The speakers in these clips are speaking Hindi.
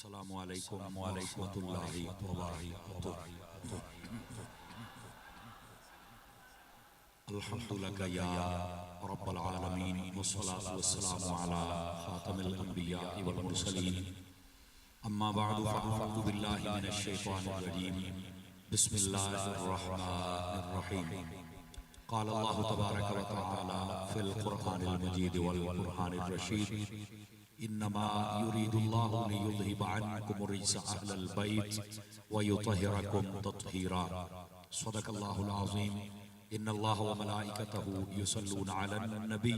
अस्सलामु अलैकुम व रहमतुल्लाहि व बरकातुहू। अल्हम्दुलिल्लाह या रब्बल आलमीन वस्सलातु वस्सलामु अला खातमिल अंबिया वल मुरसलीन। अम्मा बअदु फअऊज़ु बिल्लाहि मिनश शैतानिर रजीम। बिस्मिल्लाहिर रहमानिर रहीम। क़ाल अल्लाहु तबारक व तआला फ़िल क़ुरआनिल मजीद वल क़ुरआनिर रशीद। इन्नमा युरीदुल्लाहु लियुज़हिबा अन्कुमुर रिज्सा अहलल बैत व युतहिरकुम तत्हीरा। सदक़ल्लाहुल अज़ीम। इन्नल्लाह व मलाइकतहु युसल्लूना अलन नबी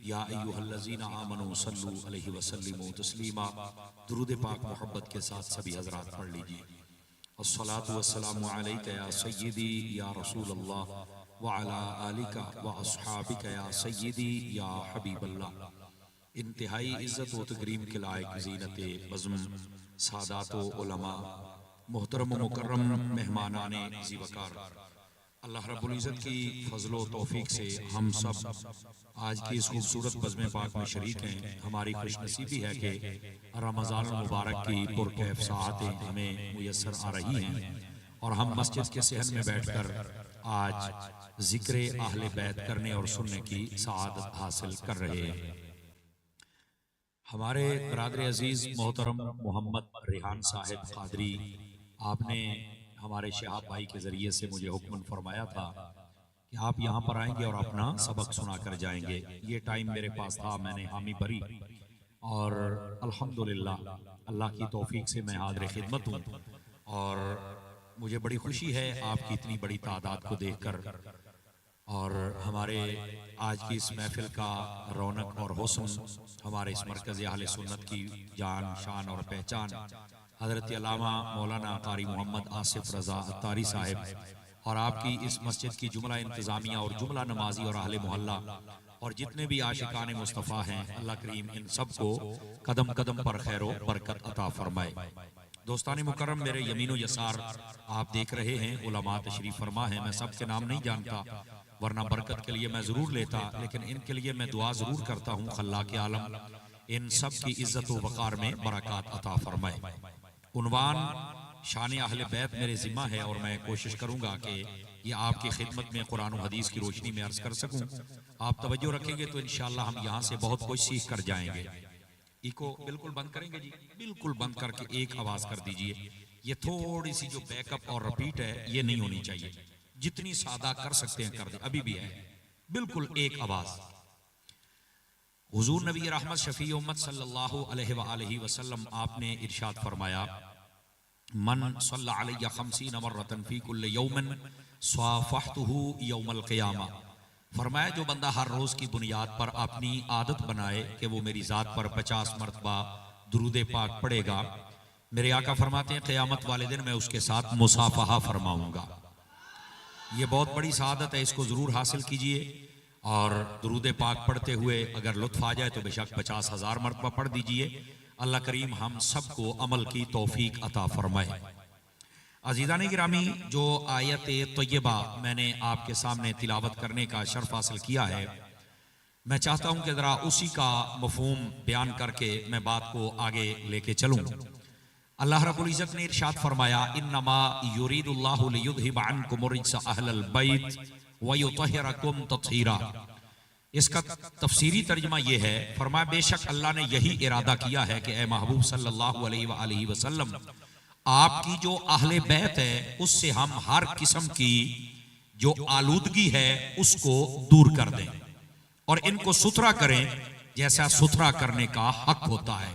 या अय्युहल्लज़ीना आमनू सल्लू अलैहि व सल्लिमू तस्लीमा। दुरूद पाक मोहब्बत के साथ सभी हज़रात पढ़ लीजिए। अस्सलातु वस्सलामु अलैका या सय्यदी या रसूलल्लाह व अला आलिका व अस्हाबिका या सय्यदी या हबीबल्लाह। इंतहाई इज़्ज़त व तकरीम के लायक ज़ीनत बज़्म सादातो उलमा मोहतरम मुकर्रम मेहमानाने ज़ीवकार, अल्लाह रब्बुल इज़्ज़त की फज़लो तौफीक से हम सब आज की इस खूबसूरत बज़्म पाक में शरीक हैं। हमारी खुशनसीबी है कि रमज़ान मुबारक की पुरकैफ साअतें हमें मुयस्सर आ रही हैं और हम मस्जिद के सहन में बैठकर आज ज़िक्र अहले बैत करने और सुनने की सआदत हासिल कर रहे हैं। हमारे बरादर अजीज़ मोहतरम मोहम्मद रेहान साहिब कादरी, आपने हमारे शहाब भाई के ज़रिए से मुझे हुक्म फरमाया था कि आप यहाँ पर आएंगे और अपना सबक सुना कर जाएंगे। ये टाइम मेरे पास था, मैंने हामी भरी और अल्हम्दुलिल्लाह अल्लाह की तौफीक से मैं हाज़िर खिदमत हूँ और मुझे बड़ी खुशी है आपकी इतनी बड़ी तादाद को देखकर। और हमारे आज की इस महफिल का रौनक और हुस्न हमारे इस मरकज़ अहले सुन्नत की जान शान और पहचान हज़रत अल्लामा मौलाना कारी मोहम्मद आसिफ रज़ा अत्तारी साहिब और आपकी इस मस्जिद की जुमला इंतज़ामिया और जुमला नमाजी और अहले मोहल्ला और जितने भी आशिकान मुस्तफ़ा हैं, अल्लाह करीम इन सब को कदम कदम पर खैर व बरकत अता फरमाए। दोस्तान मुकर्रम, मेरे यमीनो यसार आप देख रहे हैं उलमा तशरीफ़ फरमा है। मैं सबके नाम नहीं जानता, वरना बरकत के लिए मैं ज़रूर लेता, लेकिन इनके लिए मैं दुआ ज़रूर करता हूँ। खल्लाक़ आलम इन सब की इज़्ज़त व वक़ार में बरक़ात अता फरमाए। उन्वान शान अहले बैत मेरे ज़िम्मा है और मैं कोशिश करूँगा कि ये आपकी खिदमत में कुरान और हदीस की रोशनी में अर्ज़ कर सकूँ। आप तवज्जो रखेंगे तो इंशाअल्लाह हम यहाँ से बहुत कुछ सीख कर जाएंगे। इको बिल्कुल बंद करेंगे जी, बिल्कुल बंद करके एक आवाज़ कर दीजिए। ये थोड़ी सी जो बैकअप और रिपीट है ये नहीं होनी चाहिए, जितनी सादा कर सकते हैं कर दे। अभी भी है, बिल्कुल एक आवाज़। हुजूर नबी रहमत शफी उम्मत सल्लल्लाहु अलैहि वसल्लम आपने इरशाद फरमाया, मन सल्ला अलैया खमसीन मर्रतन फी कुल्लि यौमिन स्वाफहतुहु यौमल क़ियामा। फरमाया जो बंदा हर रोज़ की बुनियाद पर अपनी आदत बनाए कि वो मेरी ज़ात पर 50 मरतबा दुरूद पाक पढ़ेगा, मेरे आका फरमाते हैं क़यामत वाले दिन मैं उसके साथ मुसाफहा फरमाऊँगा। ये बहुत बड़ी सआदत है, इसको ज़रूर हासिल कीजिए और दुरूद पाक पढ़ते हुए अगर लुत्फ़ आ जाए तो बेशक 50,000 मरतबा पढ़ दीजिए। अल्लाह करीम हम सबको अमल की तौफीक अता फरमाए। अज़ीज़ान गिरामी, जो आयत तय्यबा मैंने आपके सामने तिलावत करने का शर्फ हासिल किया है, मैं चाहता हूँ कि ज़रा उसी का मफ़हूम बयान करके मैं बात को आगे लेके चलूँ। अल्लाह रब्बुल इज़्ज़त ने इरशाद फरमाया, इन्नमा युरीदुल्लाहु लियुज़हिबा अन्कुमुर रिज्सा अहलल बैत व युतहिरकुम तत्हीरा। इसका तफसीरी तर्जुमा ये है, फरमाया बेशक अल्लाह ने यही इरादा किया है कि ए महबूब सल्लल्लाहु अलैहि वसल्लम, आपकी जो अहले बैत है उससे हम हर किस्म की जो आलूदगी है उसको दूर कर दें और इनको सुथरा करें जैसा सुथरा करने का हक होता है।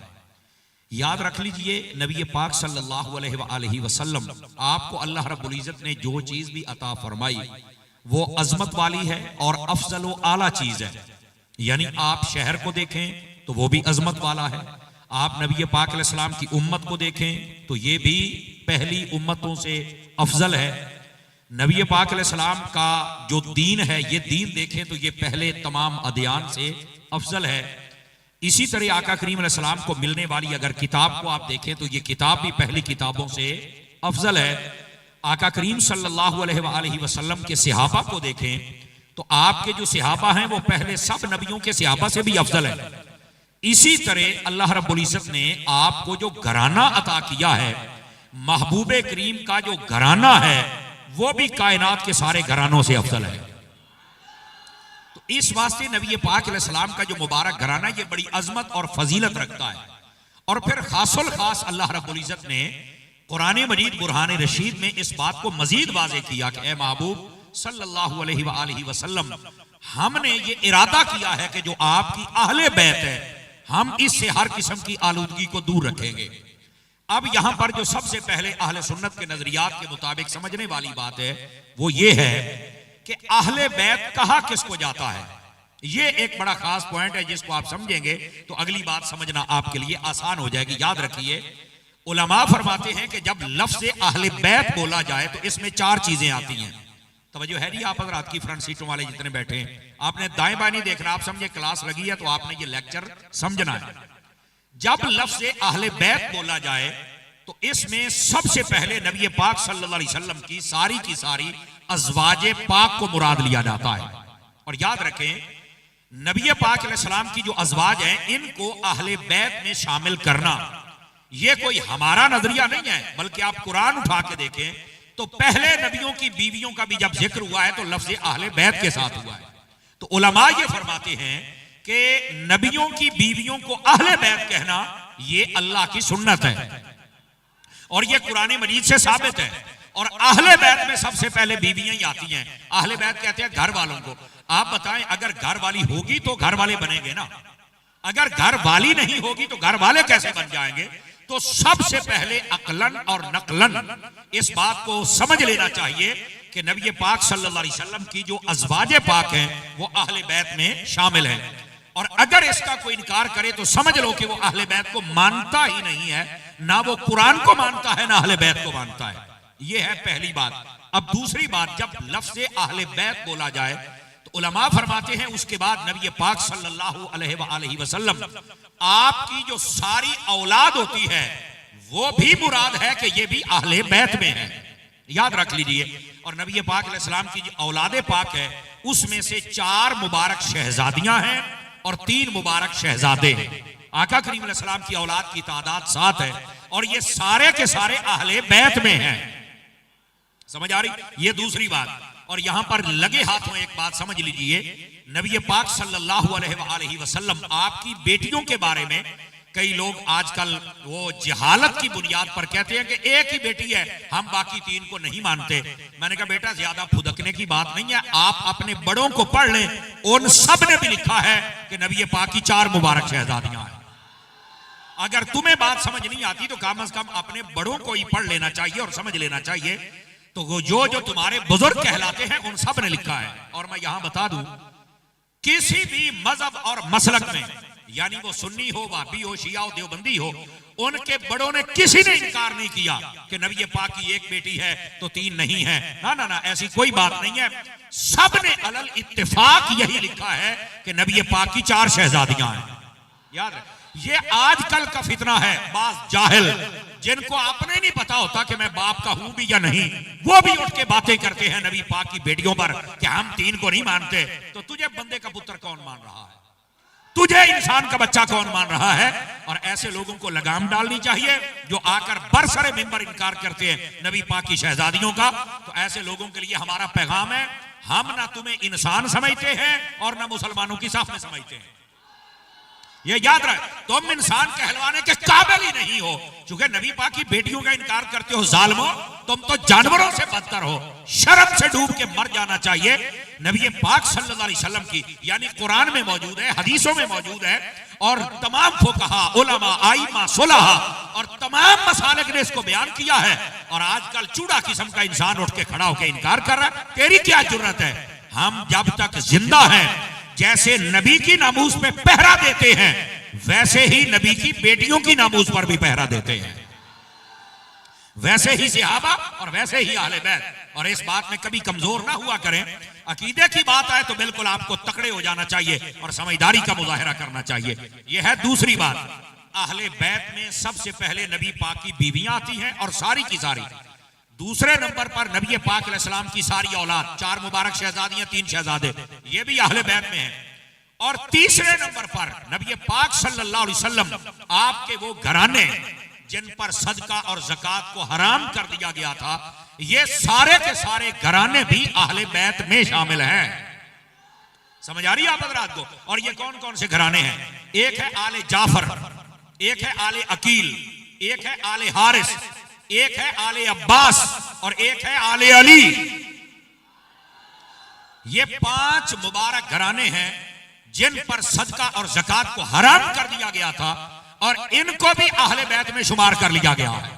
याद रख लीजिए, नबी पाक सल्लल्लाहु अलैहि वसल्लम आपको अल्लाह रब्बुल इज़्ज़त ने जो चीज़ भी अता फरमाई वो अजमत वाली है और अफजल व आला चीज़ है। यानी आप शहर को देखें तो वो भी अजमत वाला है, आप नबी पाक अलैहिस्सलाम की उम्मत को देखें तो ये भी पहली उम्मतों से अफजल है। नबी पाक अलैहिस्सलाम का जो दीन है ये दीन देखें तो ये पहले तमाम अदियान से अफजल है। इसी तरह आका करीम अलैहिस्सलाम को मिलने वाली अगर किताब को आप देखें तो ये किताब भी पहली किताबों से अफजल है। आका करीम सल्लल्लाहु अलैहि वसल्लम के सहाबा को देखें तो आपके जो सहाबा हैं वो पहले सब नबियों के सहाबा से भी अफजल है। इसी तरह अल्लाह रब्बुल इज्जत ने आपको जो घराना अता किया है, महबूबे करीम का जो घराना है वो भी कायनात के सारे घरानों से अफजल है। तो इस वास्ते नबी पाक अलैहिस्सलाम का जो मुबारक घराना ये बड़ी अजमत और फजीलत रखता है। और फिर खासुल खास अल्लाह रब्बुल इज्जत ने कुरान मजीद बुरहान रशीद में इस बात को मजीद वाज़े किया कि ए महबूब सल्लल्लाहु अलैहि वसल्लम, हमने ये इरादा किया है कि जो आपकी अहले बैत है हम इससे हर किस्म की आलूदगी को दूर रखेंगे। अब यहां पर जो सबसे पहले अहले सुन्नत के नजरियात के मुताबिक समझने वाली बात है वो ये है कि अहले बैत कहा किसको जाता है। ये एक बड़ा खास पॉइंट है जिसको आप समझेंगे तो अगली बात समझना आपके लिए आसान हो जाएगी। याद रखिए, उलमा फरमाते हैं कि जब लफ्ज़ अहले बैत बोला जाए तो इसमें चार चीजें आती हैं। तवज्जो है जी आप हज़रात की, फ्रंट सीटों वाले जितने बैठे हैं, आपने दाएं बाएं नहीं देखना, आप समझे क्लास लगी है तो आपने ये लेक्चर समझना है। जब लफ्ज़ अहले बैत बोला जाए तो इसमें सबसे पहले नबी पाक सल्लल्लाहु अलैहि वसल्लम की सारी अज़वाजे पाक को मुराद लिया जाता है। और याद रखें, नबी पाक अलैहिस्सलाम की जो अज़वाज हैं इनको अहले बैत में शामिल करना ये कोई हमारा नजरिया नहीं है, बल्कि आप कुरान उठा के देखें तो पहले नबियों की बीवियों का भी जब जिक्र हुआ है तो लफ्ज़ अहले बैत के साथ हुआ है। तो उलमा ये फरमाते हैं कि नबियों की बीवियों को अहले बैत कहना ये अल्लाह की सुन्नत है और ये कुरान मजीद से साबित है। और अहले बैत में सबसे पहले बीवियां ही आती हैं। अहले बैत कहते हैं घर वालों को। आप बताएं, अगर घर वाली होगी तो घर वाले बनेंगे ना, अगर घर वाली नहीं होगी तो घर वाले कैसे बन जाएंगे। तो सबसे पहले अकलन और नकलन इस बात को समझ लेना चाहिए कि नबी पाक सल्लल्लाहु अलैहि वसल्लम की जो अज़वाजे पाक हैं वो अहले बैत में शामिल है। और अगर इसका कोई इनकार करे तो समझ लो कि वो अहले बैत को मानता ही नहीं है, ना वो कुरान को मानता है ना अहले बैत को मानता है। ये है पहली बात। अब दूसरी बात, जब लफ्ज़ अहले बैत बोला जाए तो उलमा फरमाते हैं उसके बाद नबी पाक सल्लल्लाहु अलैहि वसल्लम आपकी जो सारी औलाद होती है वो भी मुराद है कि ये भी अहले बैत में है। याद रख लीजिए। और नबी पाक अलैहिस्सलाम की जो औलाद पाक है उसमें से 4 मुबारक शहजादियां हैं और 3 मुबारक शहजादे हैं। आका करीम अलैहिस्सलाम की औलाद की तादाद 7 है और ये सारे के सारे अहले बैत में हैं। समझ आ रही? ये दूसरी बात। और यहां पर लगे हाथों एक बात समझ लीजिए, नबी पाक सल्लल्लाहु अलैहि वसल्लम आपकी बेटियों के बारे में कई लोग आजकल वो जहालत की बुनियाद पर कहते हैं कि एक ही बेटी है, हम बाकी 3 को नहीं मानते। मैंने कहा बेटा ज्यादा फुदकने की बात नहीं है, आप अपने बड़ों को पढ़ लें, उन सब ने भी लिखा है कि नबी पाक की 4 मुबारक शहजादियां हैं। अगर तुम्हें बात समझ नहीं आती तो कम से कम अपने बड़ों को ही पढ़ लेना चाहिए और समझ लेना चाहिए। तो वो जो तुम्हारे बुजुर्ग कहलाते हैं उन सब ने लिखा है। और मैं यहां बता दूं, किसी भी मजहब और मसलक में, यानी वो सुन्नी हो, वाबी हो, शिया हो, देवबंदी हो, उनके बड़ों ने किसी ने इनकार नहीं किया कि नबी पाक की एक बेटी है तो 3 नहीं है। ना ना ना, ऐसी कोई बात नहीं है। सब ने अलल इत्तेफाक यही लिखा है कि नबी पाक की 4 शहजादियां हैं। याद है, ये आजकल का फितना है। बाज जाहिल जिनको आपने नहीं पता होता कि मैं बाप का हूं भी या नहीं, वो भी उठ के बातें करते हैं नबी पाक की बेटियों पर कि हम 3 को नहीं मानते। तो तुझे बंदे का पुत्र कौन मान रहा है? तुझे इंसान का बच्चा कौन मान रहा है? और ऐसे लोगों को लगाम डालनी चाहिए जो आकर बरसरे मिंबर इनकार करते हैं नबी पाक की शहजादियों का। तो ऐसे लोगों के लिए हमारा पैगाम है, हम ना तुम्हें इंसान समझते हैं और ना मुसलमानों की साफ में समझते हैं। ये याद रख, तुम इंसान कहलवाने के काबिल ही नहीं हो। चूंकि नबी पाक की बेटियों का इनकार करते हो जालिमो, तुम तो जानवरों से बदतर हो। शर्म से डूब के मर जाना चाहिए। नबी पाक सल्लल्लाहु अलैहि वसल्लम की, यानी कुरान में मौजूद है, हदीसों में मौजूद है, और तमाम फुकहा, उलमा, आइमा, सुलहा और तमाम मसालिक ने इसको बयान किया है। और आजकल चूड़ा किस्म का इंसान उठ के खड़ा होकर इनकार कर रहा है। तेरी क्या जुर्रत है? हम जब तक जिंदा हैं, जैसे नबी की नामूस पे पहरा देते हैं, वैसे ही नबी की बेटियों की नामूस पर भी पहरा देते हैं। वैसे ही सहाबा और वैसे ही अहले बैत। और इस बात में कभी कमजोर ना हुआ करें। अकीदे की बात आए तो बिल्कुल आपको तकड़े हो जाना चाहिए और समझदारी का मुजाहिरा करना चाहिए। यह है दूसरी बात। अहले बैत में सबसे पहले नबी पाक की बीवियां आती हैं और सारी की सारी। दूसरे नंबर पर नबी पाक अलैहिस्सलाम की सारी औलाद, 4 मुबारक शहजादियां, 3 शहजादे, ये भी अहले बैत में हैं। और तीसरे नंबर पर नबी पाक सल्लल्लाहु अलैहि वसल्लम आपके वो घराने जिन पर सदका और ज़कात को हराम कर दिया गया था, ये सारे के सारे घराने भी अहले बैत में शामिल हैं। समझ आ रही है आप हज़रात को? और ये कौन कौन से घराने हैं? एक है आले जाफर, एक है आले अकील, एक है आले हारिस, एक है आले अब्बास और एक है आले अली। ये 5 मुबारक घराने हैं जिन पर सदका और ज़कात को हराम कर दिया गया था और इनको भी अहले बैत में शुमार कर लिया गया है।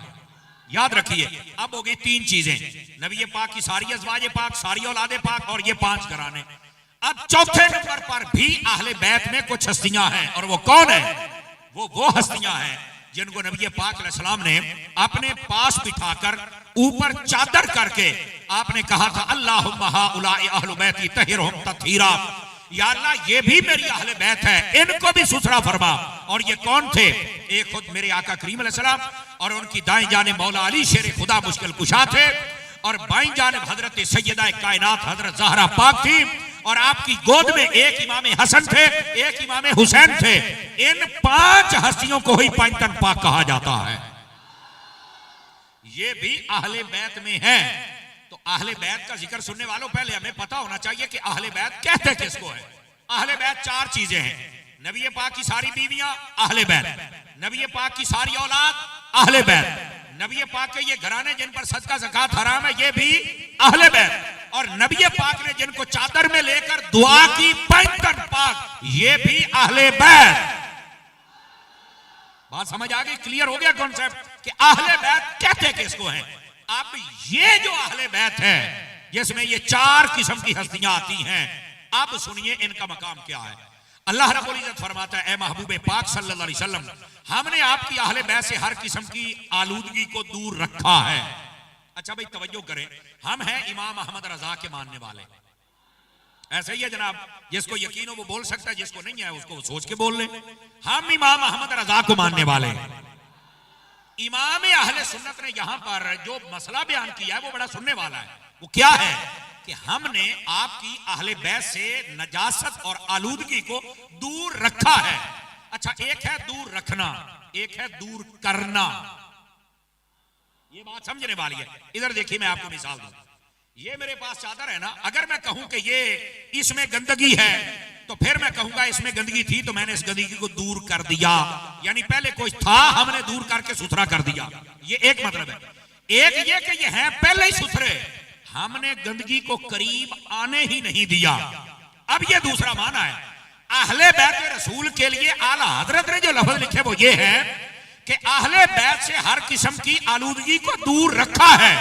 याद रखिए, अब हो गई 3 चीजें, नबी पाक की सारी अज़वाज पाक, सारी औलादे पाक और ये 5 घराने। अब चौथे नंबर पर भी अहले बैत में कुछ हस्तियां हैं, और वो कौन है? वो हस्तियां हैं जिनको नबी पाक अलैहिस्सलाम ने अपने पास बिठाकर ऊपर चादर करके आपने कहा था, अल्लाहुम्मा हाउलाए अहलु बैती तहिरहुम तत्हीरा, या अल्लाह ये भी मेरी अहले बैत है, इनको भी सुथरा फरमा। और ये कौन थे? एक खुद मेरे आका करीम अलैहिस्सलाम, और उनकी दाएं जानिब मौला अली शेर खुदा मुश्किल कुशा थे, और बाईं जानिब हजरत सैयदा कायनात हजरत ज़हरा पाक थी, और आपकी गोद में एक इमाम हसन थे, एक इमाम हुसैन थे। इन 5 हस्तियों को ही पंचतन पाक कहा जाता है। ये भी अहले बैत में है। तो अहले बैत का जिक्र सुनने वालों, पहले हमें पता होना चाहिए कि अहले बैत कहते किसको है। अहले बैत 4 चीजें हैं। नबी पाक की सारी बीवियां अहले बैत, नबी पाक की सारी औलाद अहले बैत, नबी पाक के ये घराने जिन पर सदका ज़कात हराम है, ये भी अहले बैत, और नबी पाक ने जिनको चादर में लेकर दुआ की पंचतन पाक, ये भी अहले बैत। बात समझ आ गई? क्लियर हो गया कॉन्सेप्ट कि अहले बैत कहते किसको हैं। अब ये जो अहले बैत है जिसमें ये 4 किस्म की हस्तियां आती हैं, अब सुनिए इनका मकाम क्या है। अल्लाह रब्बुल इज्जत फरमाता है, ए महबूब पाक सल्लल्लाहु अलैहि वसल्लम, हमने आपकी अहले बैत से हर किस्म की आलूदगी को दूर रखा है। अच्छा भाई तवज्जो करें, हम हैं इमाम अहमद रजा के मानने वाले। ऐसा ही है जनाब, जिसको यकीन हो वो बोल सकता है, जिसको नहीं है उसको सोच के बोल ले। हम इमाम अहमद रजा को मानने वाले हैं। इमाम अहले सुन्नत ने यहां पर जो मसला बयान किया है वो बड़ा सुनने वाला है। वो क्या है कि हमने आपकी अहले बैत से नजासत और आलूदगी को दूर रखा है। अच्छा, एक है दूर रखना, एक है दूर करना। ये बात समझने वाली है। इधर देखिए, मैं आपको मिसाल दूं। ये मेरे पास चादर है ना, अगर मैं कहूं कि ये इसमें गंदगी है, तो फिर मैं कहूंगा इसमें गंदगी थी तो मैंने इस गंदगी को दूर कर दिया, यानी पहले कुछ था हमने दूर करके सुथरा कर दिया। ये एक मतलब है। एक ये कि ये है पहले ही सुथरे, हमने गंदगी को करीब आने ही नहीं दिया। अब ये दूसरा माना है। अहले बैत रसूल के लिए आला हजरत ने जो लफ्ज लिखे वो ये है कि अहले बैत से हर किस्म की आलूदगी को दूर रखा है,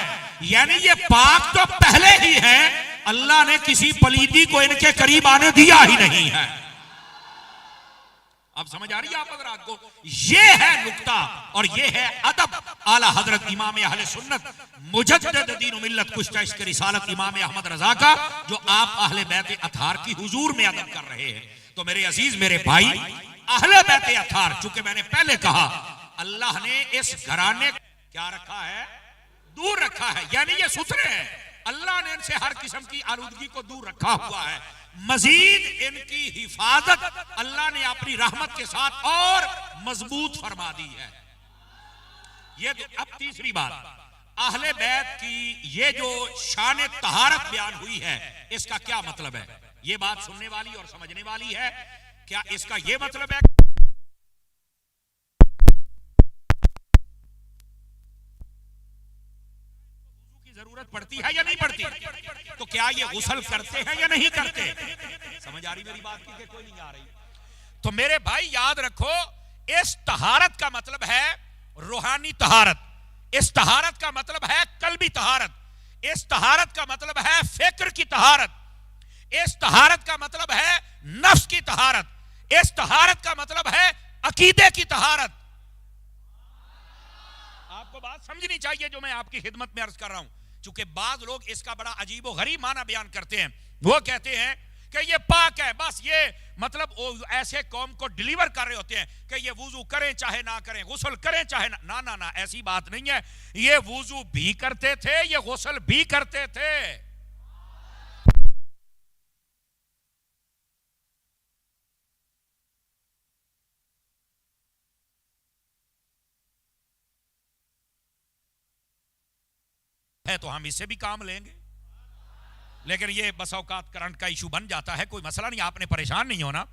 यानी ये पाक तो पहले ही है, अल्लाह ने किसी पलीदी को इनके करीब आने दिया ही नहीं है। अब समझ आ रही है आप हज़रात को? ये है नुक्ता और ये है अदब आला हजरत इमाम अहले सुन्नत मुजद्दिद दीन मिल्लत कुश्ता इश्क रिसालत इमाम अहमद रजा का, जो आप अहले बैत अथार की हुजूर में अदब कर रहे हैं। तो मेरे अजीज मेरे भाई, अहले बैत अथार, चूंकि मैंने पहले कहा अल्लाह ने इस घराने क्या रखा है? दूर रखा है, यानी ये सुथरे हैं। अल्लाह ने इनसे हर किस्म की आलूदगी को दूर रखा हुआ है। मजीद इनकी हिफाजत अल्लाह ने अपनी रहमत के साथ और मजबूत फरमा दी है। ये तो अब तीसरी बात, अहले बैत की ये जो शान तहारत बयान हुई है, इसका क्या मतलब है? ये बात सुनने वाली और समझने वाली है। क्या इसका ये मतलब है जरूरत पड़ती है या नहीं पड़ती? तो क्या ये गुस्ल करते हैं या नहीं करते? समझ आ रही मेरी बात की कि कोई नहीं आ रही? तो मेरे भाई याद रखो, इस तहारत का मतलब है रूहानी तहारत, इस तहारत का मतलब है कल्बी तहारत, इस तहारत का मतलब है फिक्र की तहारत, इस तहारत का मतलब है नफ्स की तहारत, इस तहारत का मतलब है अकीदे की तहारत। आपको बात समझनी चाहिए जो मैं आपकी खिदमत में अर्ज कर रहा हूं। चूंकि बाज लोग इसका बड़ा अजीब व गरीब माना बयान करते हैं। वो कहते हैं कि ये पाक है, बस ये मतलब वो ऐसे कौम को डिलीवर कर रहे होते हैं कि ये वुजू करें चाहे ना करें, गुस्ल करें चाहे ना ना ना, ऐसी बात नहीं है। ये वुजू भी करते थे, ये गुस्ल भी करते थे। है तो हम इससे भी काम लेंगे। लेकिन ये बस औकात करंट का इशू बन जाता है, कोई मसला नहीं, आपने परेशान नहीं होना।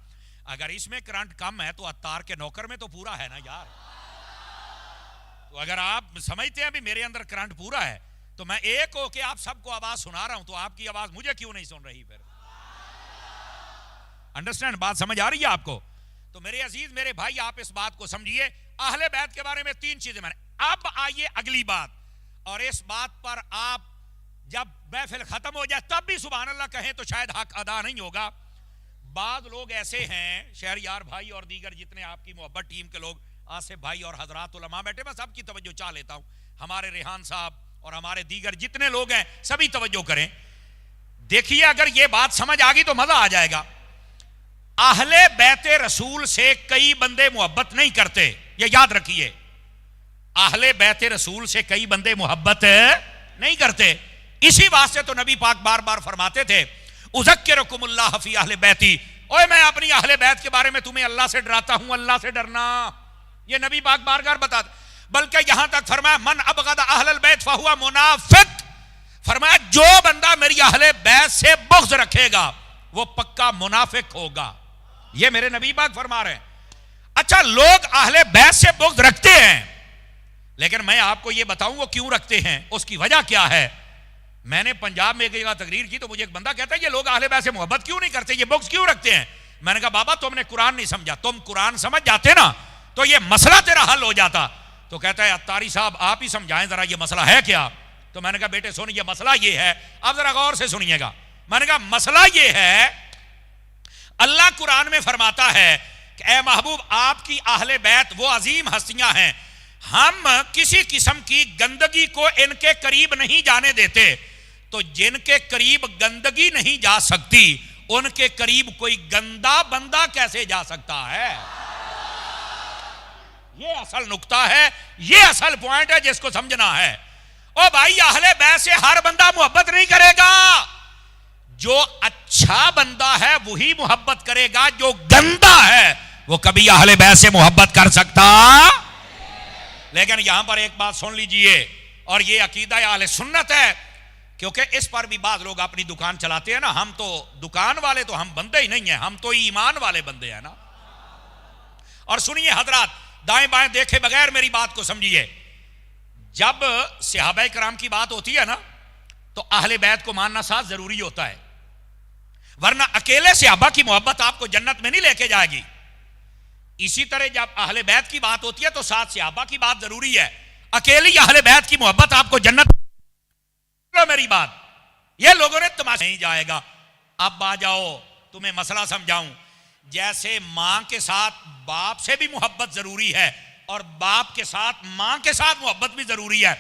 अगर इसमें करंट कम है तो अत्तार के नौकर में तो पूरा है ना यार। तो अगर आप समझते हैं भी मेरे अंदर करंट पूरा है तो मैं एक होके आप सबको आवाज सुना रहा हूं, तो आपकी आवाज मुझे क्यों नहीं सुन रही? फिर अंडरस्टैंड, बात समझ आ रही है आपको? तो मेरे अजीज मेरे भाई, आप इस बात को समझिए। अहले बैत के बारे में 3 चीजें मैंने। अब आइए अगली बात, और इस बात पर आप जब महफिल खत्म हो जाए तब भी सुभान अल्लाह कहें तो शायद हक अदा नहीं होगा। बाद लोग ऐसे हैं, शहरयार भाई और दीगर जितने आपकी मोहब्बत टीम के लोग, आसिफ भाई और हजरात उलमा बैठे, मैं सबकी तवज्जो चाह लेता हूं। हमारे रेहान साहब और हमारे दीगर जितने लोग हैं सभी तवज्जो करें। देखिए, अगर ये बात समझ आ गई तो मजा आ जाएगा। अहले बैते रसूल से कई बंदे मोहब्बत नहीं करते, ये याद रखिए। अहले बैते रसूल से कई बंदे मोहब्बत नहीं करते। इसी वास्ते तो नबी पाक बार बार फरमाते थे, उज़क्किरुकुमुल्लाह फी अहले बैती, ओए मैं अपनी अहले बैत के बारे में तुम्हें अल्लाह से डराता हूं, अल्लाह से डरना। ये नबी पाक बार बार बताते, बल्कि यहां तक फरमाया मन अबगद अहलल बैत फहुवा मुनाफिक। फरमाया जो बंदा मेरी अहले बैत से बुग़्ज़ रखेगा वो पक्का मुनाफिक होगा। ये मेरे नबी पाक फरमा रहे हैं। अच्छा, लोग अहले बैत से बुग़्ज़ रखते हैं, लेकिन मैं आपको ये बताऊं वो क्यों रखते हैं, उसकी वजह क्या है। मैंने पंजाब में एक जगह तकरीर की तो मुझे एक बंदा कहता है ये लोग अहले बैत से मोहब्बत क्यों नहीं करते, ये बुग़्ज़ क्यों रखते हैं। मैंने कहा बाबा तुमने कुरान नहीं समझा, तुम कुरान समझ जाते ना तो ये मसला तेरा हल हो जाता। तो कहता है अत्तारी साहब आप ही समझाएं जरा ये मसला है क्या। तो मैंने कहा बेटे सुन, ये मसला ये है, अब जरा गौर से सुनिएगा। मैंने कहा मसला ये है, अल्लाह कुरान में फरमाता है कि ए महबूब आपकी अहले बैत वो अजीम हस्तियां हैं, हम किसी किस्म की गंदगी को इनके करीब नहीं जाने देते। तो जिनके करीब गंदगी नहीं जा सकती उनके करीब कोई गंदा बंदा कैसे जा सकता है। ये असल नुक्ता है, ये असल पॉइंट है जिसको समझना है। ओ भाई, अहले बैत से हर बंदा मोहब्बत नहीं करेगा, जो अच्छा बंदा है वही मोहब्बत करेगा, जो गंदा है वो कभी अहले बैत से मोहब्बत कर सकता। लेकिन यहां पर एक बात सुन लीजिए, और ये अकीदा अहले सुन्नत है, क्योंकि इस पर भी बाद लोग अपनी दुकान चलाते हैं ना। हम तो दुकान वाले तो हम बंदे ही नहीं है, हम तो ईमान वाले बंदे हैं ना। और सुनिए हजरात, दाएं बाएं देखे बगैर मेरी बात को समझिए। जब सहाबा कराम की बात होती है ना तो अहले बैत को मानना साथ जरूरी होता है, वरना अकेले सहाबा की मोहब्बत आपको जन्नत में नहीं लेके जाएगी। इसी तरह जब अहले बैत की बात होती है तो साथ सहाबा की बात जरूरी है, अकेली अहले बैत की मोहब्बत आपको जन्नत। मेरी बात, ये लोगों ने तमाशा नहीं जाएगा। अब आ जाओ तुम्हें मसला समझाऊं। जैसे मां के साथ बाप से भी मोहब्बत जरूरी है और बाप के साथ मां के साथ मोहब्बत भी जरूरी है,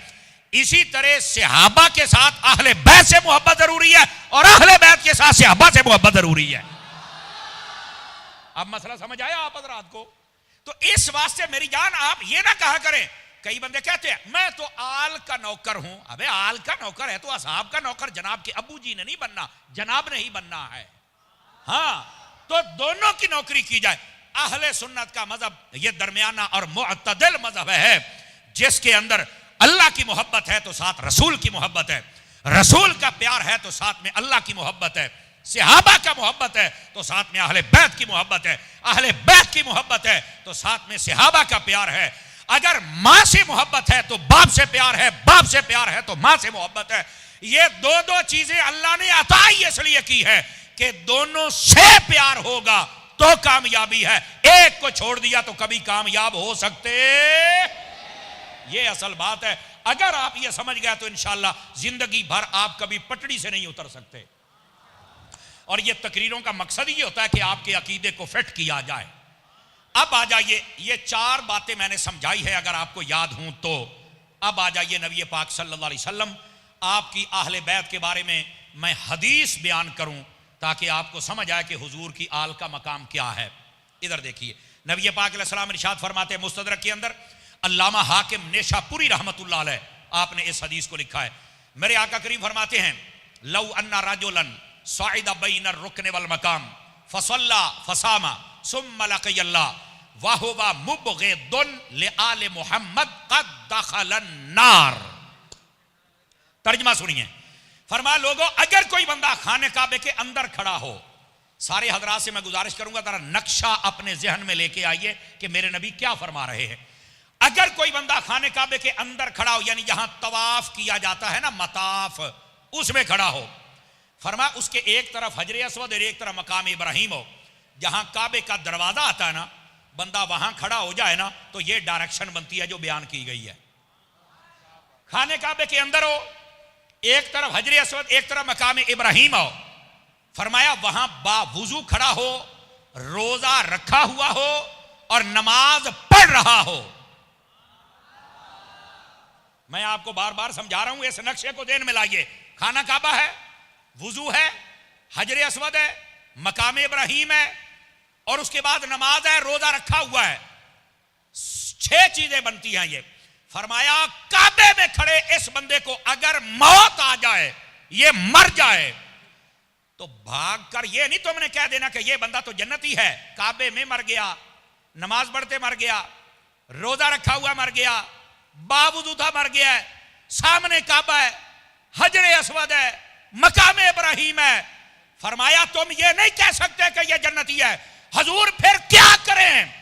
इसी तरह सहाबा के साथ अहले बैत से मोहब्बत जरूरी है और अहले बैत के साथ सहाबा से मोहब्बत जरूरी है। अब मसला समझ आया आप हज़रात को? तो इस वास्ते मेरी जान आप ये ना कहा करें, कई बंदे कहते हैं मैं तो आल का नौकर हूं। अबे आल का नौकर है तो असहाब का नौकर जनाब के अबू जी ने नहीं बनना, जनाब ने ही बनना है। हाँ, तो दोनों की नौकरी की जाए। अहले सुन्नत का मजहब ये दरमियाना और मुअतदिल मजहब है, जिसके अंदर अल्लाह की मोहब्बत है तो साथ रसूल की मोहब्बत है, रसूल का प्यार है तो साथ में अल्लाह की मोहब्बत है, सहाबा का मोहब्बत है तो साथ में अहले बैत की मोहब्बत है, अहले बैत की मोहब्बत है तो साथ में सहाबा का प्यार है। अगर मां से मोहब्बत है तो बाप से प्यार है, बाप से प्यार है तो मां से मोहब्बत है। ये दो चीजें अल्लाह ने अता इसलिए की है कि दोनों से प्यार होगा तो कामयाबी है, एक को छोड़ दिया तो कभी कामयाब हो सकते। ये असल बात है। अगर आप ये समझ गए तो इंशाअल्लाह जिंदगी भर आप कभी पटड़ी से नहीं उतर सकते। और ये तकरीरों का मकसद ही होता है कि आपके अकीदे को फिट किया जाए। अब आ जाइए, ये 4 बातें मैंने समझाई है, अगर आपको याद हूं तो। अब आ जाइए नबी पाक सल्लल्लाहु अलैहि वसल्लम आपकी अहले बैत के बारे में मैं हदीस बयान करूं ताकि आपको समझ आए कि हुजूर की आल का मकाम क्या है। इधर देखिए, नबी पाक अलैहि सलाम इरशाद फरमाते हैं मुस्तदरक के अंदर, अल्लामा हाकिम नेशापुरी रहमतुल्लाह अलैह आपने इस हदीस को लिखा है। मेरे आका करीम फरमाते हैं, लौ अन्ना रजुलन साइदा बैनर रुकने वल मकाम फसल्ला फसामा सुम्मा लक़ियल्लाह व हुवा मुबग़िदुन लिआल मुहम्मद क़द दख़लन नार। तर्जमा सुनिए, फरमाया लोगों अगर कोई बंदा खाने काबे के अंदर खड़ा हो, सारे हजरात से मैं गुजारिश करूंगा जरा नक्शा अपने जहन में लेके आइए कि मेरे नबी क्या फरमा रहे हैं। अगर कोई बंदा खाने काबे के अंदर खड़ा हो, यानी जहां तवाफ किया जाता है ना, मताफ, उसमें खड़ा हो, फरमाया उसके एक तरफ हजर अस्वद और एक तरफ मकाम इब्राहिम हो, जहां काबे का दरवाजा आता है ना, बंदा वहां खड़ा हो जाए ना, तो ये डायरेक्शन बनती है जो बयान की गई है। खाने काबे के अंदर हो, एक तरफ हजर अस्वद एक तरफ मकाम इब्राहिम हो, फरमाया वहां बावुजू खड़ा हो, रोजा रखा हुआ हो और नमाज पढ़ रहा हो। मैं आपको बार बार समझा रहा हूं, इस नक्शे को ध्यान में लाइए। खाना काबा है, वुजू है, हजर अस्वद है, मकाम इब्राहिम है और उसके बाद नमाज है, रोजा रखा हुआ है। 6 चीजें बनती हैं ये। फरमाया काबे में खड़े इस बंदे को अगर मौत आ जाए, ये मर जाए, तो भागकर ये नहीं तुमने कह देना कि ये बंदा तो जन्नती है, काबे में मर गया, नमाज पढ़ते मर गया, रोजा रखा हुआ मर गया, बावजूद था मर गया है, सामने काबा है, हजर अस्वद है, मकाम इब्राहिम है। फरमाया तुम ये नहीं कह सकते कि ये जन्नती है। हजूर फिर क्या करें?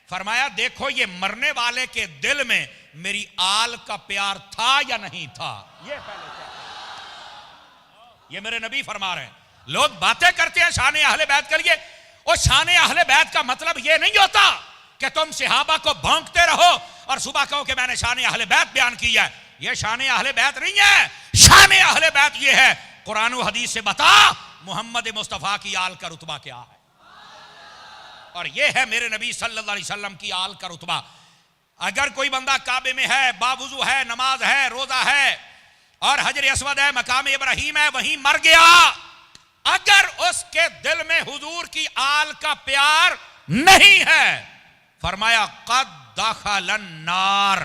फरमाया देखो ये मरने वाले के दिल में मेरी आल का प्यार था या नहीं था, ये पहले चेक। ये मेरे नबी फरमा रहे हैं। लोग बातें करते हैं शान अहले बैत के लिए, और शान अहले बैत का मतलब ये नहीं होता कि तुम सहाबा को भौंकते रहो और सुबह कहो कि मैंने शान अहले बैत बयान किया है। ये शान अहले बैत नहीं है। शान अहले बैत ये है, कुरान और हदीस से बता मोहम्मद मुस्तफा की आल का रुतबा क्या है, और ये है मेरे नबी सल्लल्लाहु अलैहि वसल्लम की आल का रुतबा। अगर कोई बंदा काबे में है, बावुजू है, नमाज है, रोजा है और हजर अस्वद है, मकाम इब्राहिम है, वहीं मर गया, अगर उसके दिल में हुजूर की आल का प्यार नहीं है, फरमाया कद दखलन नार।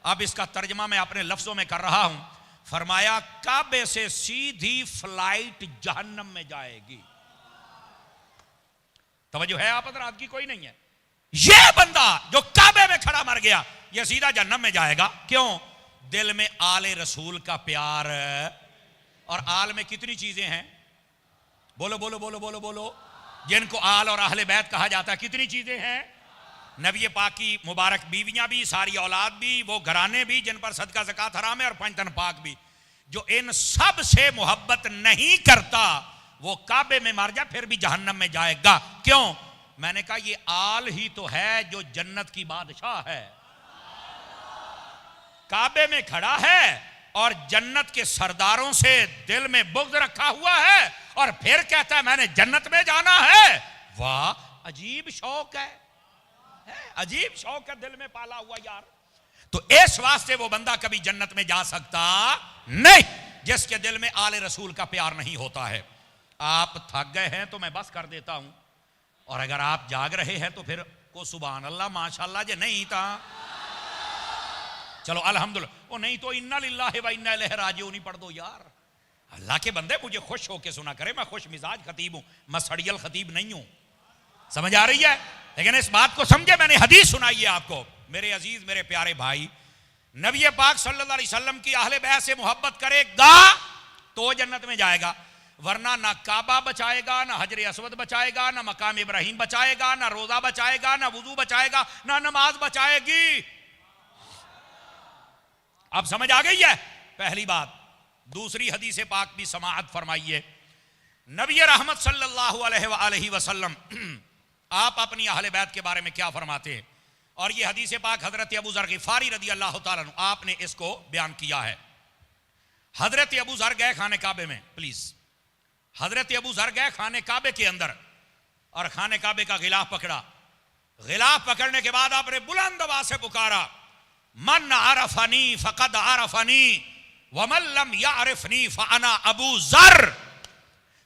अब इसका तर्जमा मैं अपने लफ्जों में कर रहा हूं। फरमाया काबे से सीधी फ्लाइट जहन्नम में जाएगी। तवज्जो है आप हज़रात की? कोई नहीं है। यह बंदा जो काबे में खड़ा मर गया, यह सीधा जहन्नम में जाएगा। क्यों? दिल में आले रसूल का प्यार। और आल में कितनी चीजें हैं? बोलो बोलो बोलो बोलो बोलो। जिनको आल और अहले बैत कहा जाता है, कितनी चीजें हैं? नबी पाक की मुबारक बीवियां भी, सारी औलाद भी, वो घराने भी जिन पर सदका ज़कात हराम है, और पंचतन पाक भी। जो इन सब से मोहब्बत नहीं करता वो काबे में मर जाए फिर भी जहन्नम में जाएगा। क्यों? मैंने कहा ये आल ही तो है जो जन्नत की बादशाह है। काबे में खड़ा है और जन्नत के सरदारों से दिल में बुग़्ज़ रखा हुआ है और फिर कहता है मैंने जन्नत में जाना है। वाह, अजीब शौक है, अजीब शौक है दिल में पाला हुआ यार। तो इस वास्ते वो बंदा कभी जन्नत में जा सकता नहीं जिसके दिल में आले रसूल का प्यार नहीं होता है। आप थक गए हैं तो मैं बस कर देता हूं, और अगर आप जाग रहे हैं तो फिर को सुभान अल्लाह माशाअल्लाह जे नहीं था, चलो अल्हम्दुलिल्लाह। वो नहीं तो इन्ना लिल्लाहि व इन्ना इलैहि राजिऊन पढ़ दो यार। अल्लाह के बंदे मुझे खुश होके सुना करे, मैं खुश मिजाज खतीब हूं, मैं सड़ियल खतीब नहीं हूं। समझ आ रही है? लेकिन इस बात को समझे, मैंने हदीस सुनाई है आपको मेरे अजीज मेरे प्यारे भाई। नबी पाक सल्लल्लाहु अलैहि वसल्लम की अहले बैत से मोहब्बत करेगा तो जन्नत में जाएगा, वरना ना काबा बचाएगा, ना हजर अस्वद बचाएगा, ना मकाम इब्राहिम बचाएगा, ना रोजा बचाएगा, ना वुजू बचाएगा, ना नमाज बचाएगी। अब समझ आ गई है पहली बात। दूसरी हदीस पाक भी समाअत फरमाइए। नबी रहमत सल्लल्लाहु अलैहि वसल्लम आप अपनी अहले बैत के बारे में क्या फरमाते हैं, और ये हदीस पाक हजरत अबू ज़र ग़िफ़ारी रदी अल्लाह ताला अन्हु आपने इसको बयान किया है। हजरत अबू ज़र गए खाने काबे में, प्लीज, हजरत अबू ज़र गए खाने काबे के अंदर और खाने काबे का गिलाफ पकड़ा। गिलाफ पकड़ने के बाद आपने बुलंद आवाज से पुकारा, मन आरफनी फ़क़द आरफनी वमन लम यारिफनी फ़अना अबू ज़र।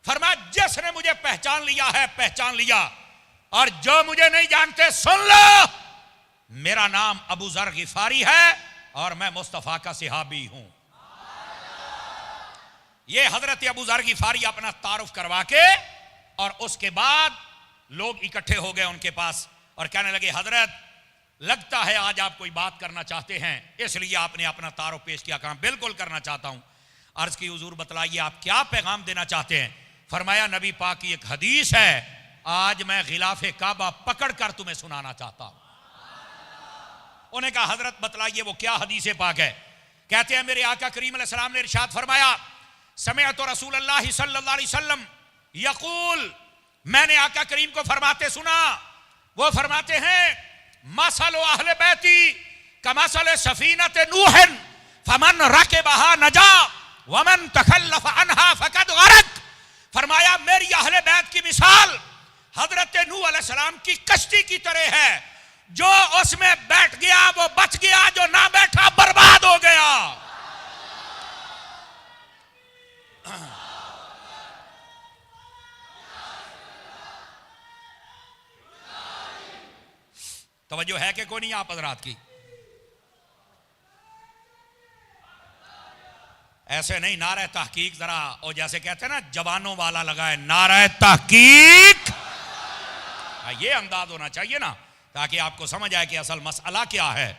फरमाया जिसने मुझे पहचान लिया है पहचान लिया, और जो मुझे नहीं जानते सुन लो, मेरा नाम अबू ज़र ग़िफ़ारी है और मैं मुस्तफ़ा का सहाबी हूं। ये हजरत अबू ज़र ग़िफ़ारी अपना तारुफ करवा के, और उसके बाद लोग इकट्ठे हो गए उनके पास और कहने लगे हजरत लगता है आज आप कोई बात करना चाहते हैं, इसलिए आपने अपना तारुफ पेश किया। कहा बिल्कुल करना चाहता हूं। अर्ज की हुजूर बतलाइए आप क्या पैगाम देना चाहते हैं? फरमाया नबी पाक की एक हदीस है, आज मैं गिलाफे काबा पकड़ कर तुम्हें सुनाना चाहता हूं। उन्हें कहा हजरत बतलाइए वो क्या हदीस पाक है? कहते हैं मेरे आका करीम अलैहिस्सलाम ने इरशाद फरमाया, समिअतु रसूलुल्लाह सल्लल्लाहु अलैहि वसल्लम यकूल, मैंने आका करीम को फरमाते सुना, वो फरमाते हैं मसलु अहले बैती कमसल सफीनत नूहन फमन रकबहा नजा वमन तखल्लफ अनहा फकद गरक। फरमाया मेरी अहले बैत की मिसाल हजरत नूह अलैहिस्सलाम की कश्ती की तरह है, जो उसमें बैठ गया वो बच गया, जो ना बैठा बर्बाद हो गया। तवज्जो है कि कोई नहीं आप हजरात की? ऐसे नहीं, नारा तहकीक जरा, और जैसे कहते हैं ना जवानों वाला लगाए, नारा तहकीक, ये अंदाज होना चाहिए ना, ताकि आपको समझ आए कि असल मसला क्या है।